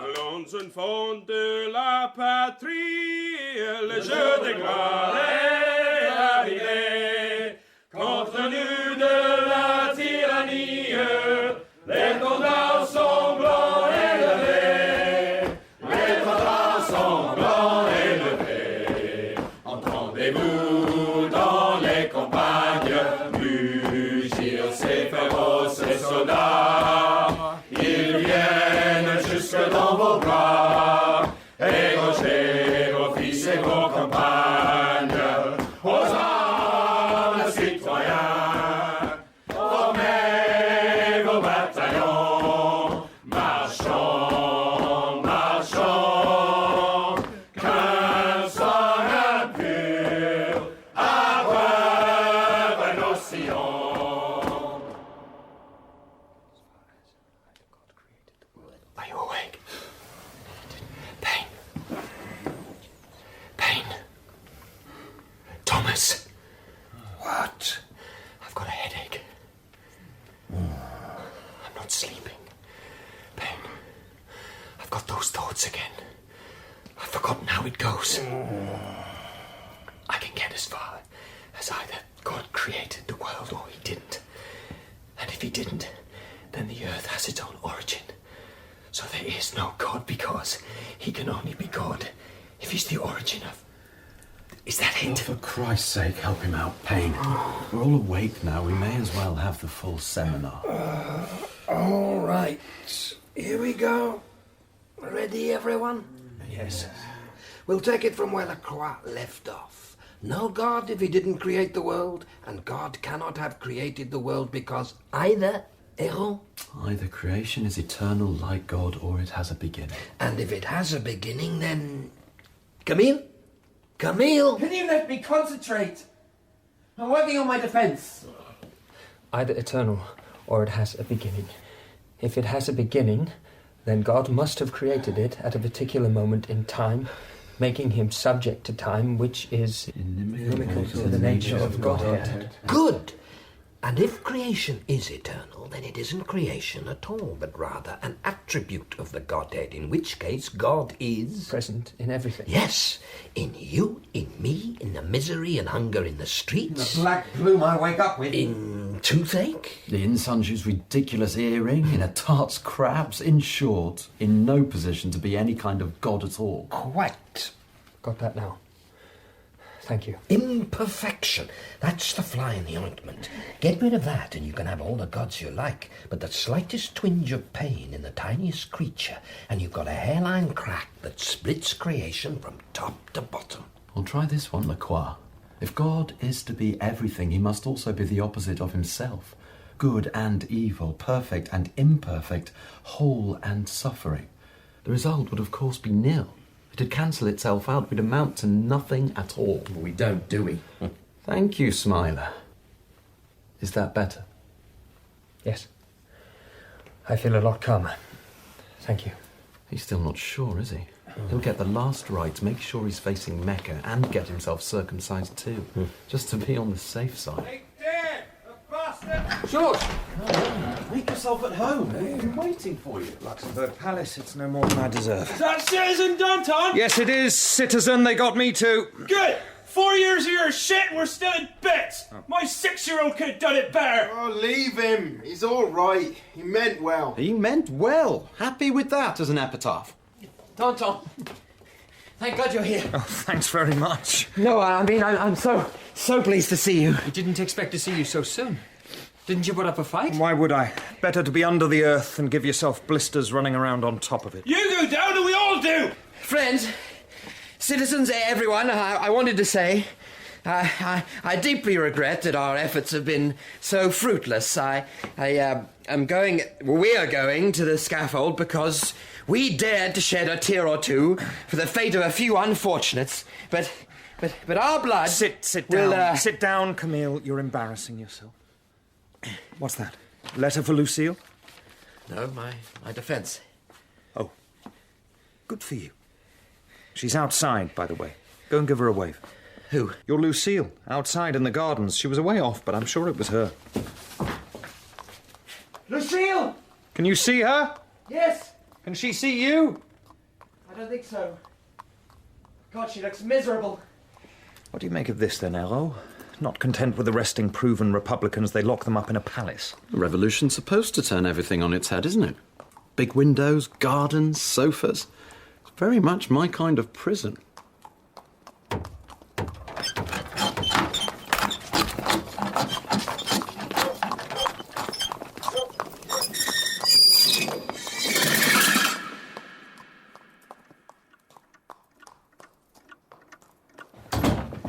Allons enfants de la patrie, le jeu déclaré arrivé. Contre nous de la tyrannie, les condamnés sont blancs élevés. Les condamnés sont blancs élevés. Entendez-vous dans les campagnes mugir ces féroces soldats. Ils viennent jusque dans vos bras, égorger vos fils et vos campagnes. What? I've got a headache. I'm not sleeping. Payne, I've got those thoughts again. I've forgotten how it goes. I can get as far as either God created the world or he didn't. And if he didn't, then the earth has its own origin. So there is no God because he can only be God if he's the origin of... Is that it? Oh, for Christ's sake, help him out, Payne. We're all awake now. We may as well have the full seminar. All right. Here we go. Ready, everyone? Yes. We'll take it from where Lacroix left off. No God if he didn't create the world, and God cannot have created the world because either Herault? Either creation is eternal like God, or it has a beginning. And if it has a beginning, then... Camille? Camille? Can you let me concentrate? I'm working on my defense. Either eternal, or it has a beginning. If it has a beginning, then God must have created it at a particular moment in time, making him subject to time, which is inimical to the nature of Godhead. Good! And if creation is eternal, then it isn't creation at all, but rather an attribute of the Godhead, in which case God is... present in everything. Yes, in you, in me, in the misery and hunger in the streets. The black plume I wake up with. In toothache. In Sanju's ridiculous earring, in a tart's crabs, in short, in no position to be any kind of god at all. Quite. Got that now. Thank you. Imperfection. That's the fly in the ointment. Get rid of that and you can have all the gods you like, but the slightest twinge of pain in the tiniest creature and you've got a hairline crack that splits creation from top to bottom. Well, try this one, Lacroix. If God is to be everything, he must also be the opposite of himself. Good and evil, perfect and imperfect, whole and suffering. The result would, of course, be nil. It'd cancel itself out. We'd amount to nothing at all. We don't, do we? Thank you, Smiler. Is that better? Yes. I feel a lot calmer. Thank you. He's still not sure, is he? He'll get the last rites, make sure he's facing Mecca, and get himself circumcised too, just to be on the safe side. George! Make yourself at home. We've been waiting for you. Luxembourg Palace, it's no more than I deserve. Is that Citizen Danton? Yes, it is, citizen. They got me too. Good! 4 years of your shit, we're still in bits! My 6-year-old could have done it better! Oh, leave him. He's all right. He meant well. He meant well. Happy with that as an epitaph. Danton, thank God you're here. Oh, thanks very much. No, I mean, I'm so pleased to see you. We didn't expect to see you so soon. Didn't you put up a fight? Why would I? Better to be under the earth than give yourself blisters running around on top of it. You go down and we all do! Friends, citizens, everyone, I wanted to say, I deeply regret that our efforts have been so fruitless. We are going to the scaffold because we dared to shed a tear or two for the fate of a few unfortunates, but our blood... Sit down. Sit down, Camille. You're embarrassing yourself. What's that? Letter for Lucille? No, my defence. Oh. Good for you. She's outside, by the way. Go and give her a wave. Who? Your Lucille. Outside in the gardens. She was away off, but I'm sure it was her. Lucille! Can you see her? Yes! Can she see you? I don't think so. God, she looks miserable. What do you make of this, then, Herault? Not content with arresting proven Republicans, they lock them up in a palace. The revolution's supposed to turn everything on its head, isn't it? Big windows, gardens, sofas. It's very much my kind of prison.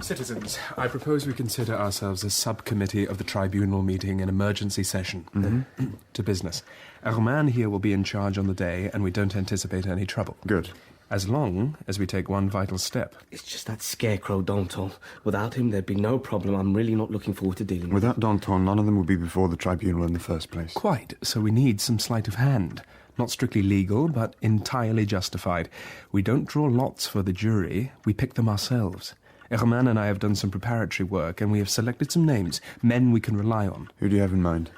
Citizens, I propose we consider ourselves a subcommittee of the tribunal meeting an emergency session. To business. Herrman here will be in charge on the day, and we don't anticipate any trouble. Good. As long as we take one vital step. It's just that scarecrow Danton. Without him, there'd be no problem. I'm really not looking forward to dealing with Without Danton, none of them would be before the tribunal in the first place. Quite. So we need some sleight of hand. Not strictly legal, but entirely justified. We don't draw lots for the jury. We pick them ourselves. Herrman and I have done some preparatory work, and we have selected some names, men we can rely on. Who do you have in mind?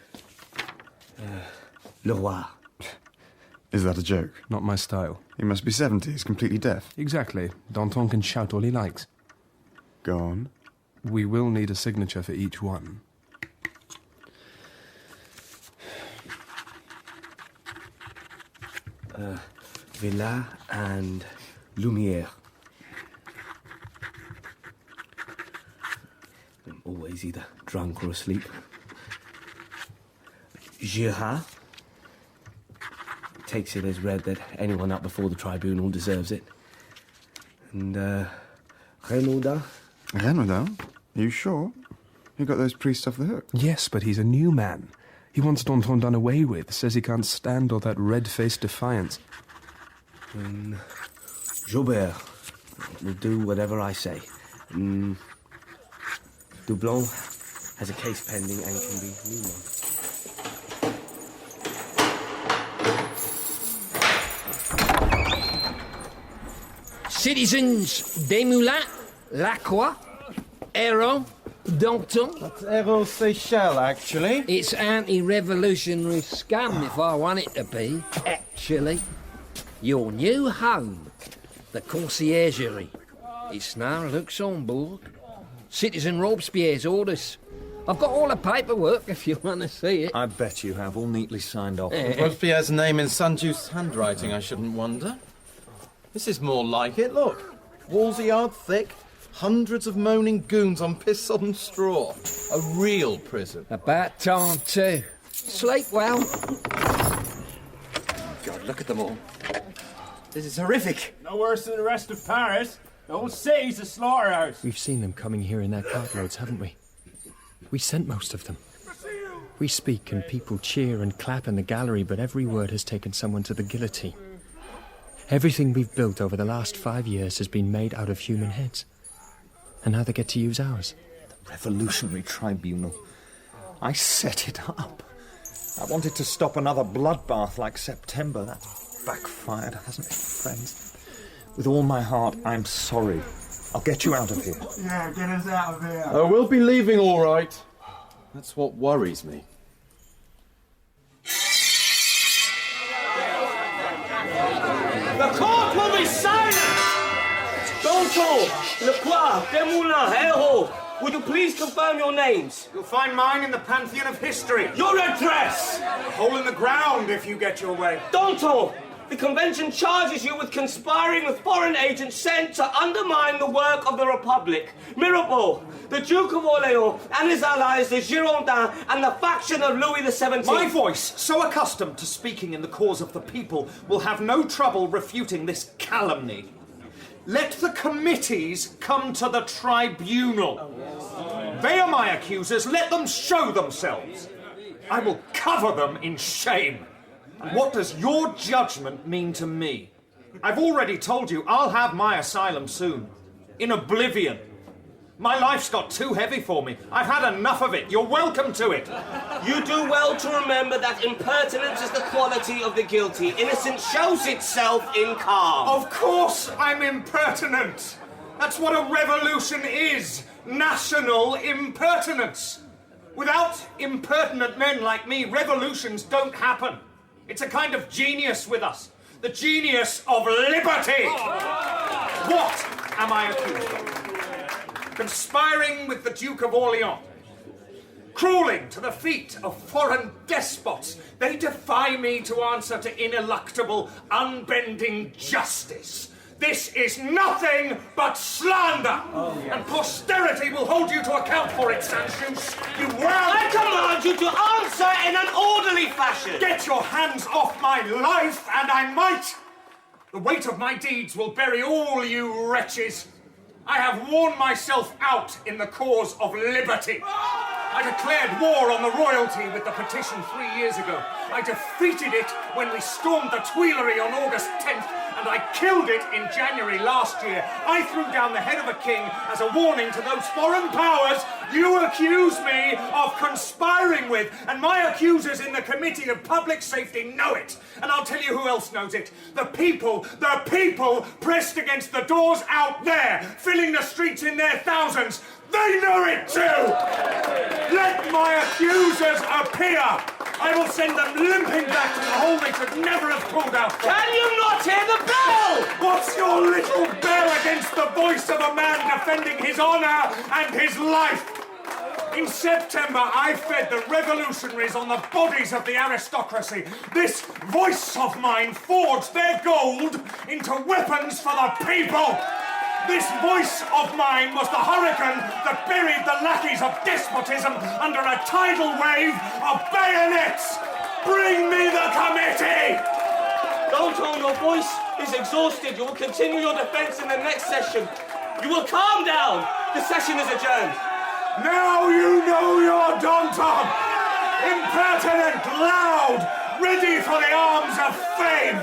Leroy. Is that a joke? Not my style. He must be 70. He's completely deaf. Exactly. Danton can shout all he likes. Go on. We will need a signature for each one. Villa and Lumière. I'm always either drunk or asleep. Girard takes it as read that anyone up before the tribunal deserves it. And Renaudin? Renaudin? Are you sure? You got those priests off the hook? Yes, but he's a new man. He wants Danton done away with, says he can't stand all that red-faced defiance. Joubert will do whatever I say. Doublon has a case pending and can be removed. Citizens Desmoulins, Lacroix, Herault, Danton. That's Herault-Sechelles, actually. It's anti-revolutionary scum, if I want it to be, actually. Your new home, the Conciergerie. It's now Luxembourg. Citizen Robespierre's orders. I've got all the paperwork, if you want to see it. I bet you have, all neatly signed off. With Robespierre's name in Saint-Just's handwriting, I shouldn't wonder. This is more like it, look. Walls a yard thick, hundreds of moaning goons on piss-sodden straw. A real prison. About time, too. Sleep well. God, look at them all. This is horrific. No worse than the rest of Paris. The whole city's a slaughterhouse. We've seen them coming here in their cartloads, haven't we? We sent most of them. We speak and people cheer and clap in the gallery, but every word has taken someone to the guillotine. Everything we've built over the last 5 years has been made out of human heads. And now they get to use ours. The Revolutionary Tribunal. I set it up. I wanted to stop another bloodbath like September. That's backfired, hasn't it, friends? With all my heart, I'm sorry. I'll get you out of here. Yeah, get us out of here. Oh, we'll be leaving all right. That's what worries me. The court will be silent! Danton, Lacroix, Desmoulins, Herault, would you please confirm your names? You'll find mine in the pantheon of history. Your address! A hole in the ground if you get your way. Danton, the convention charges you with conspiring with foreign agents sent to undermine the work of the Republic. Mirabeau, the Duke of Orleans and his allies, the Girondins, and the faction of Louis XVII. My voice, so accustomed to speaking in the cause of the people, will have no trouble refuting this calumny. Let the committees come to the tribunal. They are my accusers. Let them show themselves. I will cover them in shame. And what does your judgment mean to me? I've already told you I'll have my asylum soon. In oblivion. My life's got too heavy for me. I've had enough of it. You're welcome to it. You do well to remember that impertinence is the quality of the guilty. Innocence shows itself in calm. Of course I'm impertinent. That's what a revolution is. National impertinence. Without impertinent men like me, revolutions don't happen. It's a kind of genius with us. The genius of liberty. What am I accused of? Conspiring with the Duke of Orleans. Crawling to the feet of foreign despots. They defy me to answer to ineluctable, unbending justice. This is nothing but slander! And posterity will hold you to account for it, Saint-Just. You will... I command you to answer in an orderly fashion! Get your hands off my life, and I might! The weight of my deeds will bury all you wretches. I have worn myself out in the cause of liberty. I declared war on the royalty with the petition 3 years ago. I defeated it when we stormed the Tuileries on August 10th, and I killed it in January last year. I threw down the head of a king as a warning to those foreign powers you accuse me of conspiring with, and my accusers in the Committee of Public Safety know it. And I'll tell you who else knows it. The people pressed against the doors out there, filling the streets in their thousands. They know it too! Let my accusers appear! I will send them limping back to the hole they should never have pulled out from. Can you not hear the bell? What's your little bell against the voice of a man defending his honour and his life? In September, I fed the revolutionaries on the bodies of the aristocracy. This voice of mine forged their gold into weapons for the people. This voice of mine was the hurricane that buried the lackeys of despotism under a tidal wave of bayonets. Bring me the committee! Danton, your voice is exhausted. You will continue your defence in the next session. You will calm down. The session is adjourned. Now you know you're Danton! Impertinent, loud, ready for the arms of fame!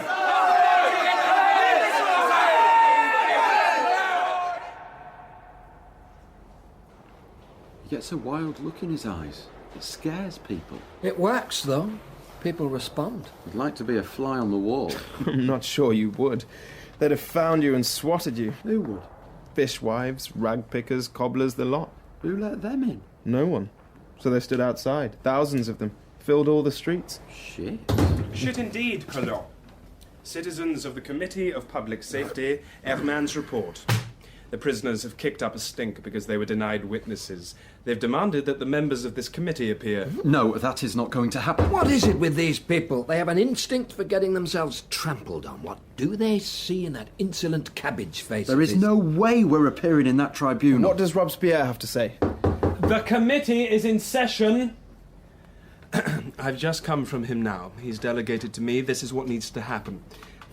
He gets a wild look in his eyes. It scares people. It works, though. People respond. I'd like to be a fly on the wall. I'm not sure you would. They'd have found you and swatted you. Who would? Fishwives, rag pickers, cobblers, the lot. Who let them in? No one. So they stood outside. Thousands of them. Filled all the streets. Shit. Shit indeed, Colonel. Citizens of the Committee of Public Safety, Herrman's report. The prisoners have kicked up a stink because they were denied witnesses. They've demanded that the members of this committee appear. No, that is not going to happen. What is it with these people? They have an instinct for getting themselves trampled on. What do they see in that insolent cabbage face? There is no way we're appearing in that tribunal. And what does Robespierre have to say? The committee is in session. I've just come from him now. He's delegated to me. This is what needs to happen.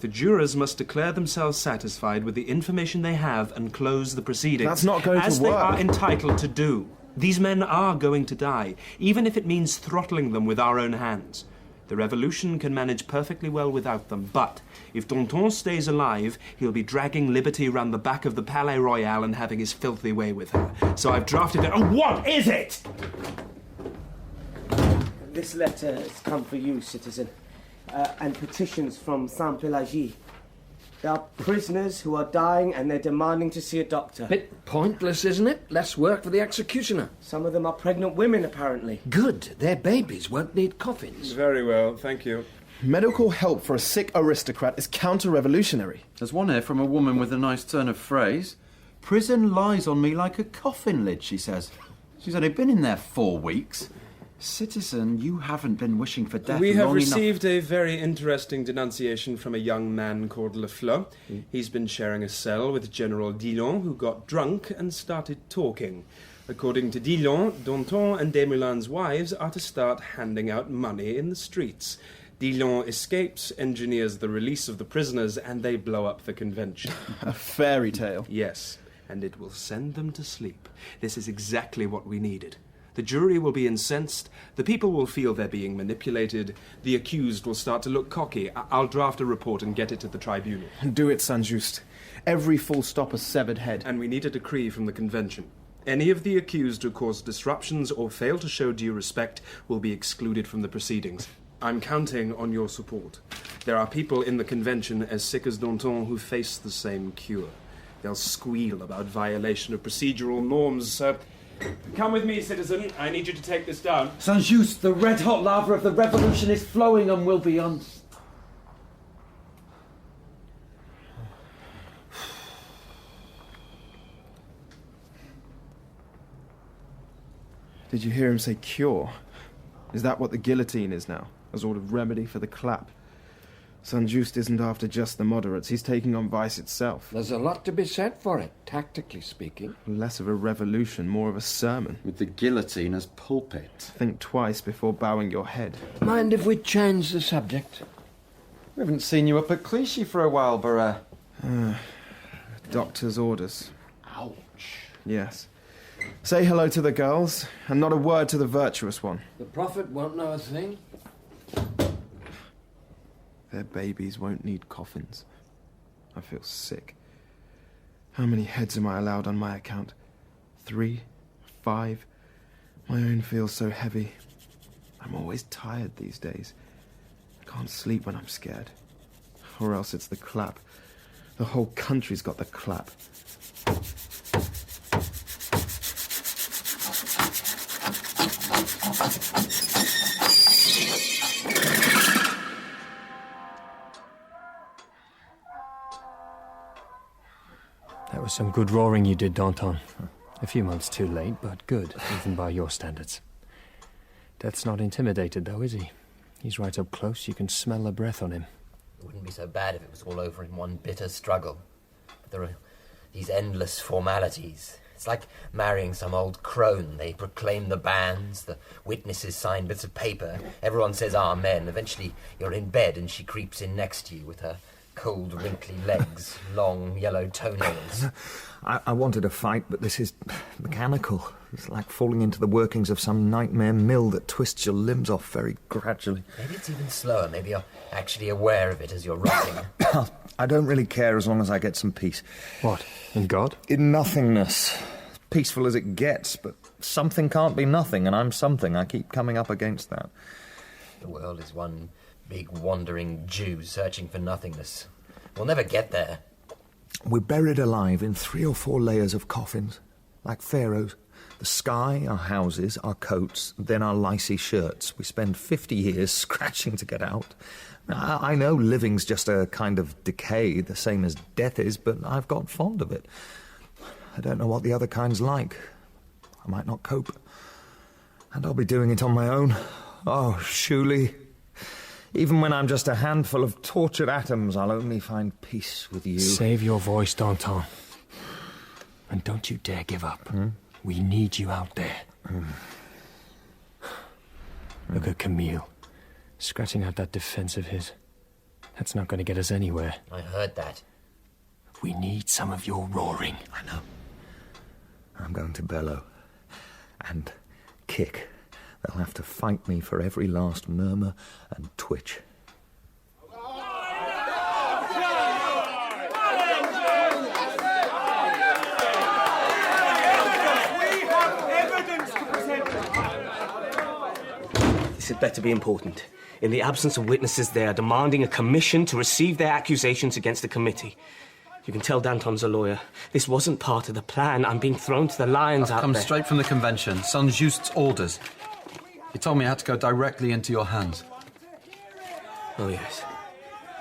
The jurors must declare themselves satisfied with the information they have and close the proceedings. That's not going to work. As they are entitled to do. These men are going to die, even if it means throttling them with our own hands. The revolution can manage perfectly well without them, but if Danton stays alive, he'll be dragging Liberty round the back of the Palais Royal and having his filthy way with her. So I've drafted it. Oh, what is it? This letter has come for you, citizen, and petitions from Saint-Pélagie. There are prisoners who are dying and they're demanding to see a doctor. Bit pointless, isn't it? Less work for the executioner. Some of them are pregnant women, apparently. Good. Their babies won't need coffins. Very well, thank you. Medical help for a sick aristocrat is counter-revolutionary. There's one here from a woman with a nice turn of phrase. Prison lies on me like a coffin lid, she says. She's only been in there 4 weeks. Citizen, you haven't been wishing for death We have long received a very interesting denunciation from a young man called Lefleur. He's been sharing a cell with General Dillon, who got drunk and started talking. According to Dillon, Danton and Desmoulins' wives are to start handing out money in the streets. Dillon escapes, engineers the release of the prisoners, and they blow up the convention. A fairy tale. Yes, and it will send them to sleep. This is exactly what we needed. The jury will be incensed, the people will feel they're being manipulated, the accused will start to look cocky. I'll draft a report and get it to the tribunal. Do it, Saint-Just. Every full stop a severed head. And we need a decree from the convention. Any of the accused who cause disruptions or fail to show due respect will be excluded from the proceedings. I'm counting on your support. There are people in the convention as sick as Danton who face the same cure. They'll squeal about violation of procedural norms, so... Come with me, citizen. I need you to take this down. Saint-Just, the red-hot lava of the revolution is flowing and will be Did you hear him say cure? Is that what the guillotine is now? A sort of remedy for the clap? Saint-Just isn't after just the moderates. He's taking on vice itself. There's a lot to be said for it, tactically speaking. Less of a revolution, more of a sermon. With the guillotine as pulpit. Think twice before bowing your head. Mind if we change the subject? We haven't seen you up at Clichy for a while, Barret. Doctor's orders. Ouch. Yes. Say hello to the girls, and not a word to the virtuous one. The prophet won't know a thing. Their babies won't need coffins. I feel sick. How many heads am I allowed on my account? 3? 5? My own feels so heavy. I'm always tired these days. I can't sleep when I'm scared. Or else it's the clap. The whole country's got the clap. That was some good roaring you did, Danton. A few months too late, but good, even by your standards. Death's not intimidated, though, is he? He's right up close. You can smell the breath on him. It wouldn't be so bad if it was all over in one bitter struggle. But there are these endless formalities. It's like marrying some old crone. They proclaim the bans, the witnesses sign bits of paper, everyone says amen. Eventually you're in bed and she creeps in next to you with her Cold, wrinkly legs, long, yellow toenails. I wanted a fight, but this is mechanical. It's like falling into the workings of some nightmare mill that twists your limbs off very gradually. Maybe it's even slower. Maybe you're actually aware of it as you're rotting. I don't really care as long as I get some peace. What? In God? In nothingness. Peaceful as it gets, but something can't be nothing, and I'm something. I keep coming up against that. The world is one big wandering Jew searching for nothingness. We'll never get there. We're buried alive in 3 or 4 layers of coffins, like pharaohs. The sky, our houses, our coats, then our licey shirts. We spend 50 years scratching to get out. I know living's just a kind of decay, the same as death is, but I've got fond of it. I don't know what the other kind's like. I might not cope. And I'll be doing it on my own. Oh, surely. Even when I'm just a handful of tortured atoms, I'll only find peace with you. Save your voice, Danton. And don't you dare give up. We need you out there. Look at Camille. Scratching out that defense of his. That's not going to get us anywhere. I heard that. We need some of your roaring. I know. I'm going to bellow. And kick. They'll have to fight me for every last murmur and twitch. This had better be important. In the absence of witnesses, they are demanding a commission to receive their accusations against the committee. You can tell Danton's a lawyer. This wasn't part of the plan. I'm being thrown to the lions out there. Come straight from the convention. Saint-Just's orders. He told me I had to go directly into your hands. Oh, yes.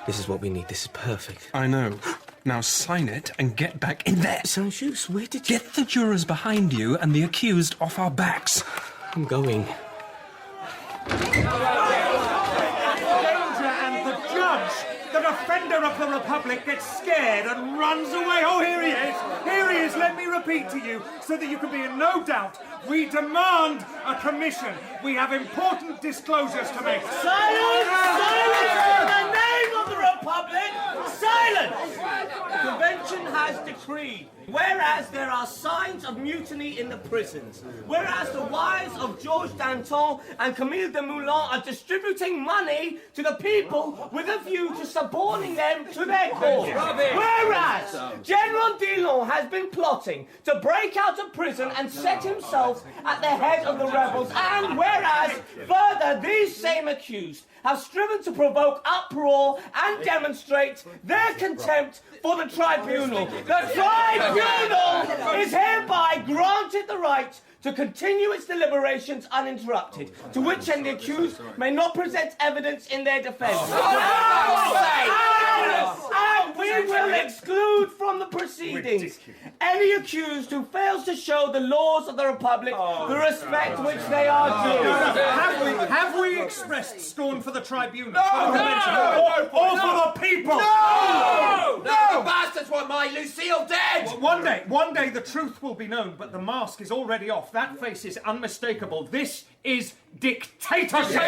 This is what we need. This is perfect. I know. Now sign it and get back in there. Saint-Just, where did you... Get the jurors behind you and the accused off our backs. I'm going. And the judge, the defender of the Republic, gets scared and runs away. Oh, here he is. Here he is. Let me repeat to you, so that you can be in no doubt. We demand a commission. We have important disclosures to make. Silence! Silence! In the name of the Republic! Silence! The convention has decreed, whereas there are signs of mutiny in the prisons, whereas the wives of George Danton and Camille Desmoulins are distributing money to the people with a view to suborning them to their cause, whereas General Dillon has been plotting to break out of prison and set himself at the head of the rebels, and whereas, further, these same accused have striven to provoke uproar and demonstrate their contempt for the tribunal. The tribunal is hereby granted the right to continue its deliberations uninterrupted, to which end the accused may not present evidence in their defence. And we will exclude from the proceedings any accused who fails to show the laws of the Republic the respect which they are due. Have we expressed scorn for the tribunal? No! Or for the people? No! The bastards want my Lucille dead! Well, one day the truth will be known, but the mask is already off. That face is unmistakable. This is dictatorship!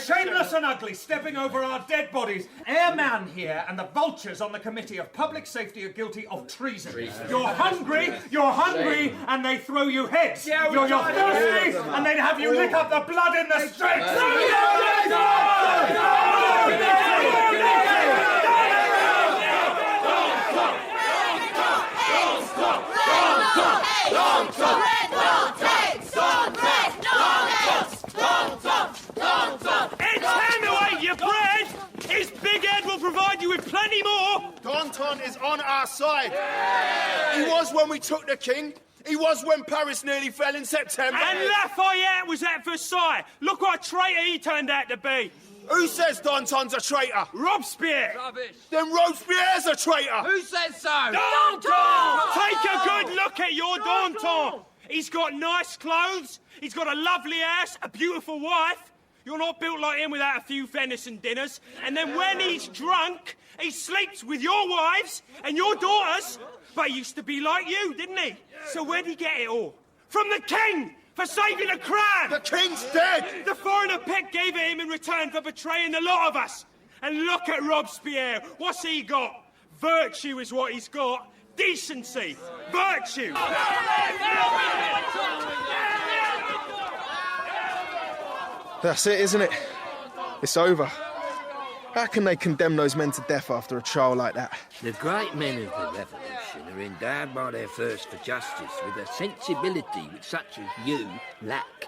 Shameless and ugly, stepping over our dead bodies. Airman here and the vultures on the Committee of Public Safety are guilty of treason. You're hungry, and they throw you heads. You're thirsty, and they'd have you lick up the blood in the streets. It's hand away your bread! His big head will provide you with plenty more! Danton is on our side. He was when we took the king. He was when Paris nearly fell in September. And Lafayette was at Versailles. Look what a traitor he turned out to be. Who says Danton's a traitor? Robespierre. Rubbish. Then Robespierre's a traitor. Who says so? Danton! Take a good look at your Danton. He's got nice clothes. He's got a lovely house, a beautiful wife. You're not built like him without a few venison dinners. And then when he's drunk, he sleeps with your wives and your daughters. But he used to be like you, didn't he? So where'd he get it all? From the king! For saving the crown! The king's dead! The foreigner Peck gave it him in return for betraying the lot of us. And look at Robespierre. What's he got? Virtue is what he's got. Decency. Virtue. That's it, isn't it? It's over. How can they condemn those men to death after a trial like that? The great men of the Revolution are endowed by their thirst for justice with a sensibility which such as you lack.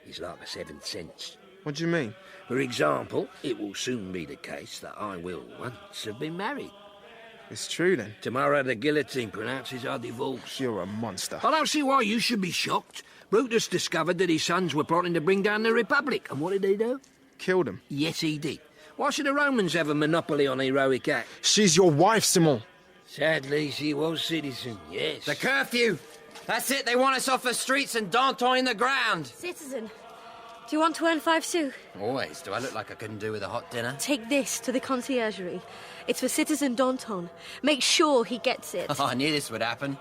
Is like a seventh sense. What do you mean? For example, it will soon be the case that I will once have been married. It's true, then? Tomorrow the guillotine pronounces our divorce. You're a monster. I don't see why you should be shocked. Brutus discovered that his sons were plotting to bring down the Republic. And what did he do? Killed him. Yes, he did. Why should the Romans have a monopoly on heroic acts? She's your wife, Simon. Sadly, she was citizen, yes. The curfew! That's it, they want us off the streets and Danton in the ground. Citizen, do you want to earn 5 sous? Always. Do I look like I couldn't do with a hot dinner? Take this to the conciergerie. It's for Citizen Danton. Make sure he gets it. Oh, I knew this would happen.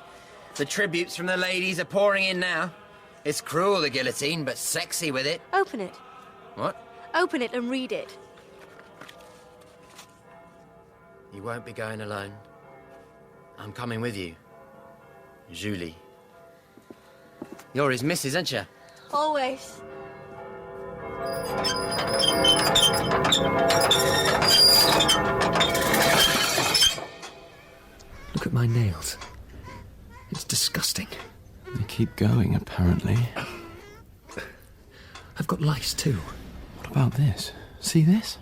The tributes from the ladies are pouring in now. It's cruel, the guillotine, but sexy with it. Open it. What? Open it and read it. You won't be going alone. I'm coming with you. Julie. You're his missus, aren't you? Always. Look at my nails. It's disgusting. They keep going, apparently. I've got lice too. What about this? See this?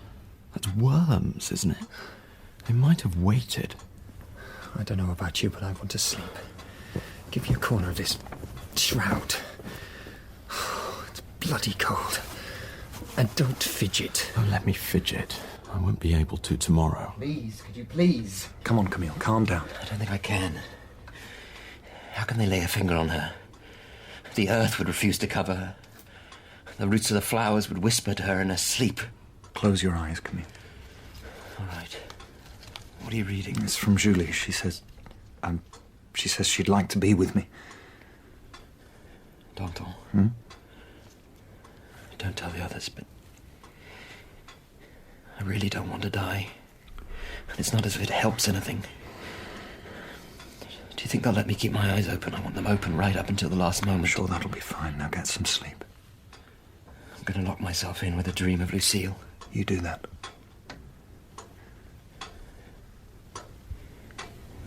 That's worms, isn't it? They might have waited. I don't know about you, but I want to sleep. Give me a corner of this shroud. It's bloody cold. And don't fidget. Don't let me fidget. I won't be able to tomorrow. Please, could you please? Come on, Camille, calm down. I don't think I can. How can they lay a finger on her? The earth would refuse to cover her. The roots of the flowers would whisper to her in her sleep. Close your eyes, Camille. All right. What are you reading? It's from Julie. She says she'd like to be with me. Danton. Hmm? Don't tell the others, but I really don't want to die. And it's not as if it helps anything. Do you think they'll let me keep my eyes open? I want them open right up until the last moment. I'm sure that'll be fine. Now get some sleep. I'm going to lock myself in with a dream of Lucille. You do that.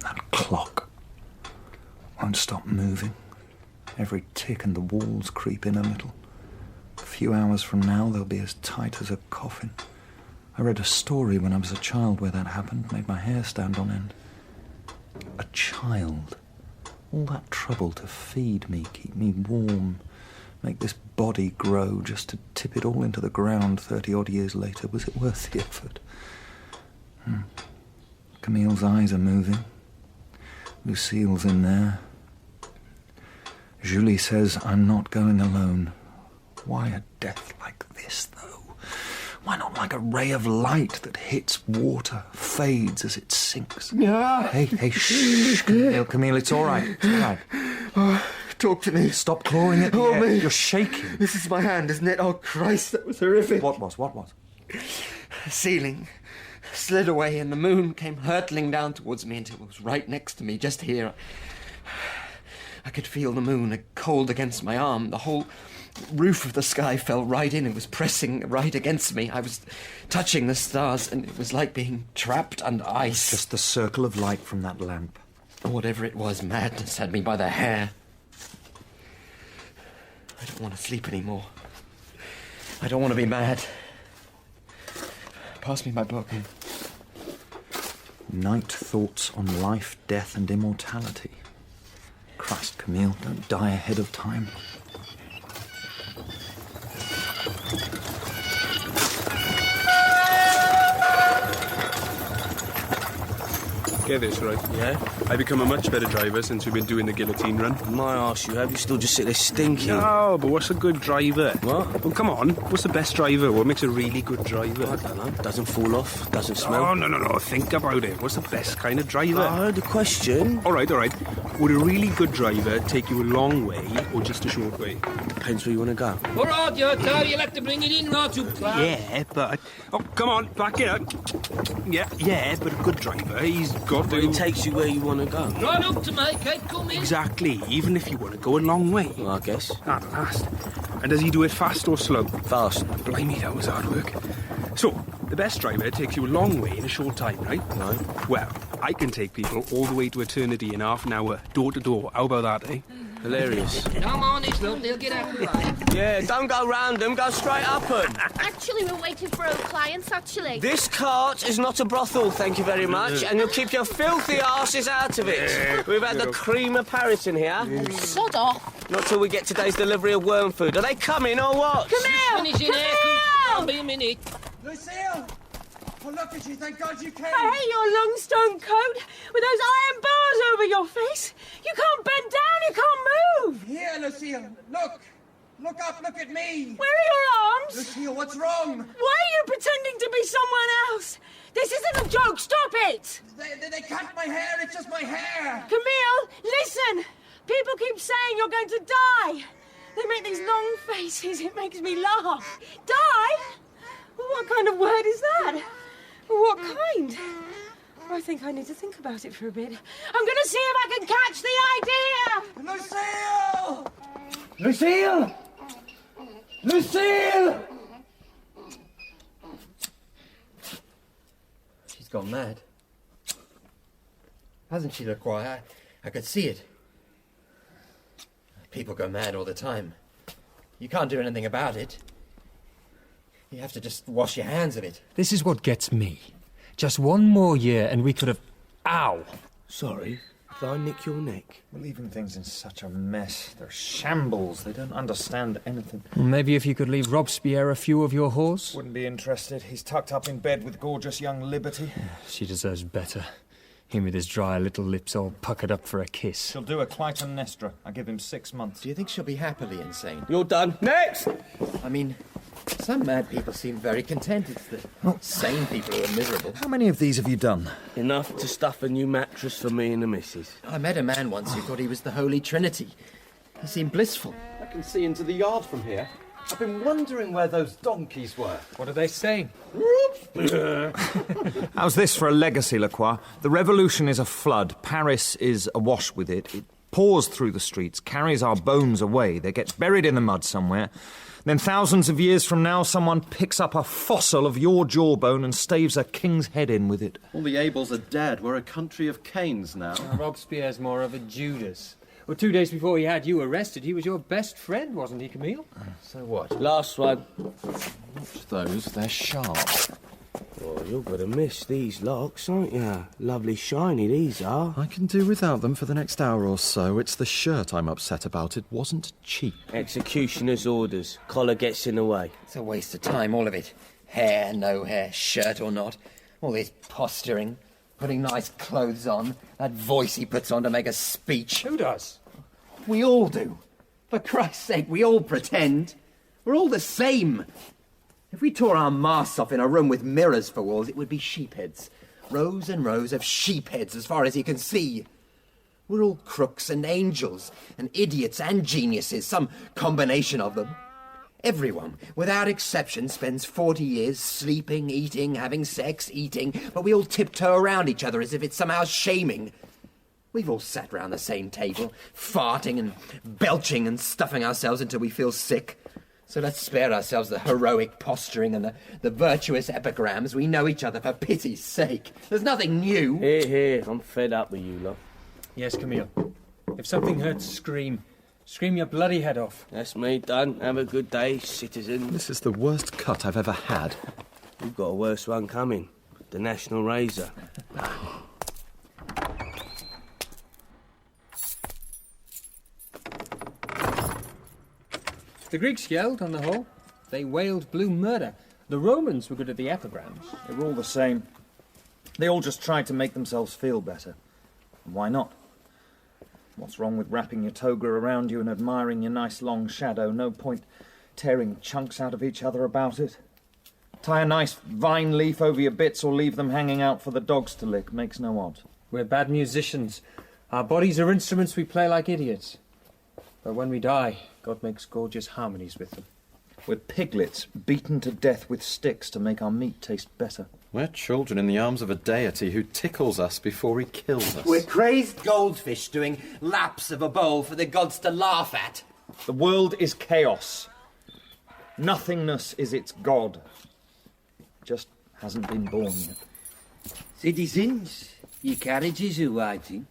That clock won't stop moving. Every tick and the walls creep in a little. A few hours from now, they'll be as tight as a coffin. I read a story when I was a child where that happened, made my hair stand on end. A child. All that trouble to feed me, keep me warm, make this body grow just to tip it all into the ground 30-odd years later. Was it worth the effort? Camille's eyes are moving. Lucille's in there. Julie says I'm not going alone. Why a death like this, though? Why not like a ray of light that hits water, fades as it sinks? Yeah. Hey, shh, Camille, it's all right. It's all right. Oh, talk to me. Stop clawing at the air. Me. You're shaking. This is my hand, isn't it? Oh, Christ, that was horrific. What was? The ceiling slid away and the moon came hurtling down towards me until it was right next to me, just here. I could feel the moon cold against my arm. The whole roof of the sky fell right in. It was pressing right against me. I was touching the stars, and it was like being trapped under ice. It's just the circle of light from that lamp. Whatever it was, madness had me by the hair. I don't want to sleep anymore. I don't want to be mad. Pass me my book. Night Thoughts on Life, Death and Immortality. Christ, Camille, don't die ahead of time. Get this right. Yeah? I've become a much better driver since we've been doing the guillotine run. My arse, you have. You still just sit there stinking. No, but what's a good driver? What? Well, come on. What's the best driver? What makes a really good driver? I don't know. Doesn't fall off, doesn't smell. Oh, no. Think about it. What's the best kind of driver? I heard the question. All right. Would a really good driver take you a long way or just a short way? Depends where you want to go. All right, your turn. You'll have to bring it in, right, you clown. Yeah, but... Oh, come on. Back it up. Yeah, but a good driver, he's got to... He takes you where you want to go. Right up to me, Kate, come in. Exactly, even if you want to go a long way. Well, I guess. At last. And does he do it fast or slow? Fast. Blimey, that was hard work. So, the best driver takes you a long way in a short time, right? Right. Well, I can take people all the way to eternity in half an hour, door to door. How about that, eh? Hilarious. Come on, it's look, they'll get out of the way. Yeah, don't go round them, go straight up them. Actually, we're waiting for our clients, actually. This cart is not a brothel, thank you very much, and you'll keep your filthy arses out of it. We've had the cream of Paris in here. Sod off. Not till we get today's delivery of worm food. Are they coming or what? Camille! Finishing here. I'll be a minute. Lucille! Oh, look at you, thank God you came. I hate your long stone coat with those iron bars over your face. You can't bend down, you can't move. Here, Lucille, look. Look up, look at me. Where are your arms? Lucille, what's wrong? Why are you pretending to be someone else? This isn't a joke, stop it! They cut my hair, it's just my hair. Camille, listen. People keep saying you're going to die. They make these long faces, it makes me laugh. Die? What kind of word is that? What kind? I think I need to think about it for a bit. I'm going to see if I can catch the idea! Lucille! Lucille! Lucille! She's gone mad. Hasn't she, Lacroix? I could see it. People go mad all the time. You can't do anything about it. You have to just wash your hands of it. This is what gets me. Just one more year and we could have... Ow! Sorry, did I nick your neck? We're leaving things in such a mess. They're shambles. They don't understand anything. Well, maybe if you could leave Robespierre a few of your whores? Wouldn't be interested. He's tucked up in bed with gorgeous young Liberty. She deserves better. Him with his dry little lips all puckered up for a kiss. She'll do a Clytemnestra. I give him 6 months. Do you think she'll be happily insane? You're done. Next! I mean, some mad people seem very content. It's the sane people who are miserable. How many of these have you done? Enough to stuff a new mattress for me and the missus. I met a man once who thought he was the Holy Trinity. He seemed blissful. I can see into the yard from here. I've been wondering where those donkeys were. What are they saying? How's this for a legacy, Lacroix? The revolution is a flood. Paris is awash with it. It pours through the streets, carries our bones away. They get buried in the mud somewhere. Then thousands of years from now, someone picks up a fossil of your jawbone and staves a king's head in with it. All the Abels are dead. We're a country of Cains now. Robespierre's more of a Judas. Well, 2 days before he had you arrested, he was your best friend, wasn't he, Camille? So what? Last one. Watch those, they're sharp. Oh, you're gonna miss these locks, aren't you? Lovely shiny these are. I can do without them for the next hour or so. It's the shirt I'm upset about. It wasn't cheap. Executioner's orders. Collar gets in the way. It's a waste of time, all of it. Hair, no hair, shirt or not. All this posturing, putting nice clothes on, that voice he puts on to make a speech. Who does? We all do. For Christ's sake, we all pretend. We're all the same. If we tore our masks off in a room with mirrors for walls, it would be sheepheads. Rows and rows of sheepheads as far as you can see. We're all crooks and angels, and idiots and geniuses, some combination of them. Everyone, without exception, spends 40 years sleeping, eating, having sex, eating, but we all tiptoe around each other as if it's somehow shaming. We've all sat round the same table, farting and belching and stuffing ourselves until we feel sick. So let's spare ourselves the heroic posturing and the virtuous epigrams. We know each other, for pity's sake. There's nothing new. Here, I'm fed up with you lot. Yes, Camille. If something hurts, scream. Scream your bloody head off. That's me done. Have a good day, citizen. This is the worst cut I've ever had. You've got a worse one coming. The National Razor. The Greeks yelled, on the whole. They wailed blue murder. The Romans were good at the epigrams. They were all the same. They all just tried to make themselves feel better. And why not? What's wrong with wrapping your toga around you and admiring your nice long shadow? No point tearing chunks out of each other about it. Tie a nice vine leaf over your bits or leave them hanging out for the dogs to lick. Makes no odds. We're bad musicians. Our bodies are instruments we play like idiots. But when we die, God makes gorgeous harmonies with them. We're piglets, beaten to death with sticks to make our meat taste better. We're children in the arms of a deity who tickles us before he kills us. We're crazed goldfish doing laps of a bowl for the gods to laugh at. The world is chaos. Nothingness is its god. Just hasn't been born yet. Citizens, your carriages are waiting.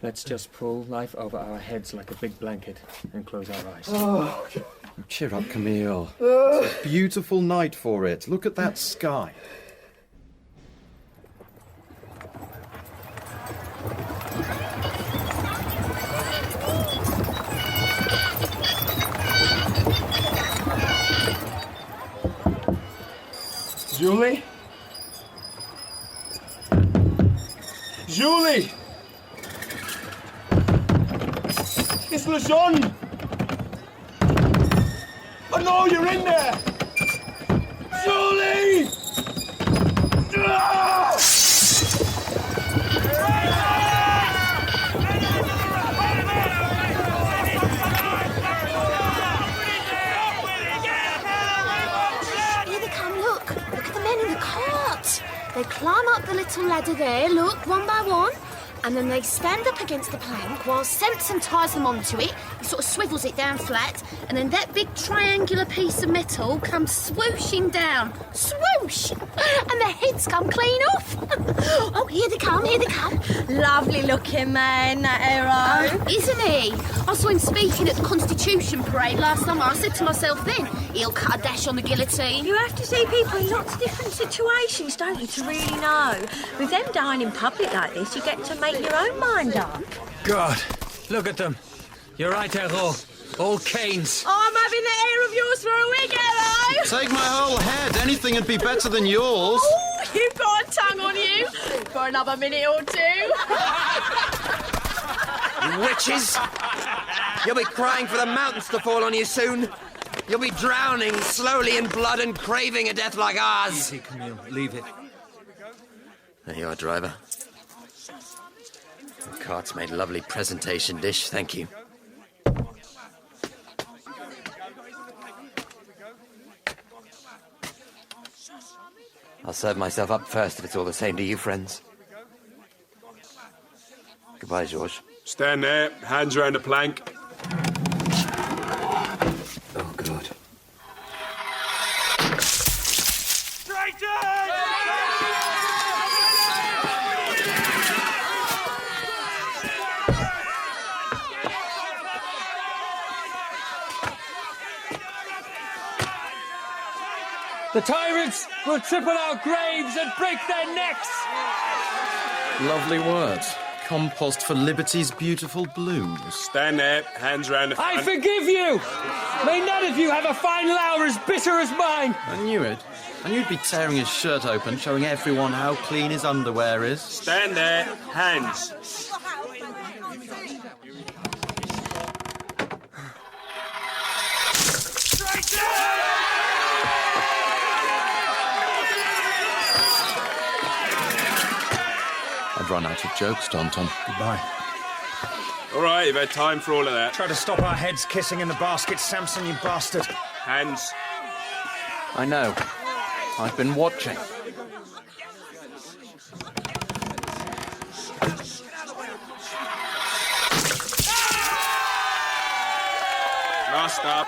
Let's just pull life over our heads like a big blanket and close our eyes. Oh. Cheer up, Camille. It's a beautiful night for it. Look at that sky. Julie? Julie! It's Legendre! I know you're in there! Julie! Ah! Here they come, look. Look at the men in the cart. They climb up the little ladder there, look, one by one. And then they stand up against the plank while Simpson ties them onto it. He sort of swivels it down flat, and then that big triangular piece of metal comes swooshing down. Swoosh! And the heads come clean off. Oh, here they come, here they come. Lovely looking man, that Herault. Isn't he? I saw him speaking at the Constitution Parade last summer. I said to myself then, he'll cut a dash on the guillotine. You have to see people in lots of different situations, don't you, to really know. With them dying in public like this, you get to make your own mind up. God, look at them. You're right, Herault. All canes. Oh, I'm having the hair of yours for a wig, Herault. Take my whole head. Anything would be better than yours. Oh, you've got a tongue on you. For another minute or two. You witches! You'll be crying for the mountains to fall on you soon. You'll be drowning slowly in blood and craving a death like ours. Easy, Camille. Leave it. There you are, driver. The cart's made a lovely presentation dish, thank you. I'll serve myself up first if it's all the same to you, friends. Goodbye, George. Stand there, hands around the plank. Oh, God. The tyrants will triple our graves and break their necks! Lovely words. Compost for liberty's beautiful blooms. Stand there, hands around the front. I forgive you! May none of you have a final hour as bitter as mine! I knew it. And you'd be tearing his shirt open, showing everyone how clean his underwear is. Stand there, hands. I've run out of jokes, Danton. Goodbye. All right, you've had time for all of that. Try to stop our heads kissing in the basket, Samson, you bastard. Hands. I know. I've been watching. Last up.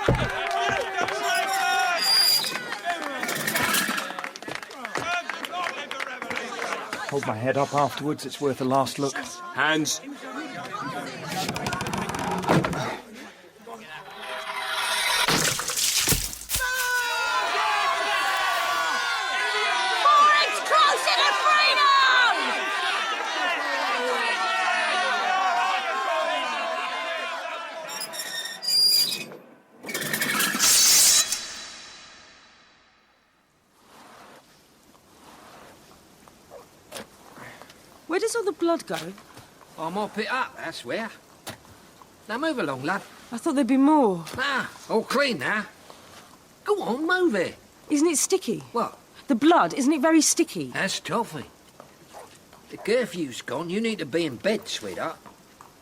Hold my head up afterwards, it's worth a last look. Hands. Where does all the blood go? I'll mop it up, that's where. Now move along, lad. I thought there'd be more. Ah, all clean now. Go on, move it. Isn't it sticky? What? The blood, isn't it very sticky? That's toffee. The curfew's gone. You need to be in bed, sweetheart.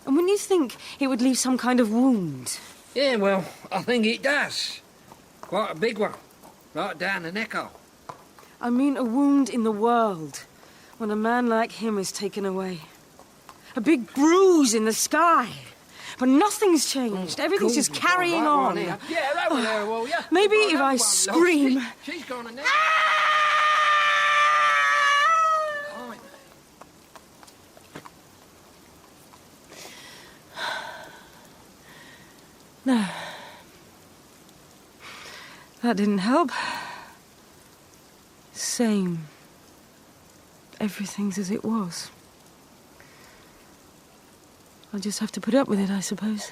And wouldn't you think it would leave some kind of wound? Yeah, well, I think it does. Quite a big one. Right down the neck hole. I mean a wound in the world, when a man like him is taken away. A big bruise in the sky. But nothing's changed. Everything's just carrying on. Yeah, over there, will ya? Maybe if I scream... She's gone in there. No. That didn't help. Same. Everything's as it was. I'll just have to put up with it, I suppose.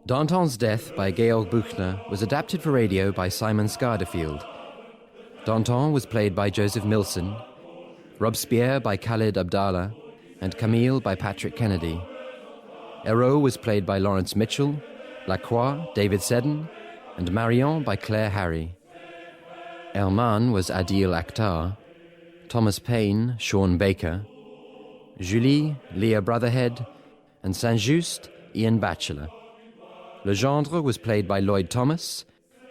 Danton's Death by Georg Büchner was adapted for radio by Simon Scarderfield. Danton was played by Joseph Millson, Robespierre by Khalid Abdalla, and Camille by Patrick Kennedy. Herault was played by Laurence Mitchell, Lacroix, David Seddon, and Marion by Claire Harry. Herrman was Adeel Akhtar, Thomas Payne, Sean Baker, Julie, Leah Brotherhead, and Saint-Just, Iain Batchelor. Legendre was played by Lloyd Thomas,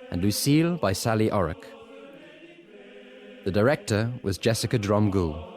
and Lucille by Sally Orrock. The director was Jessica Dromgoole.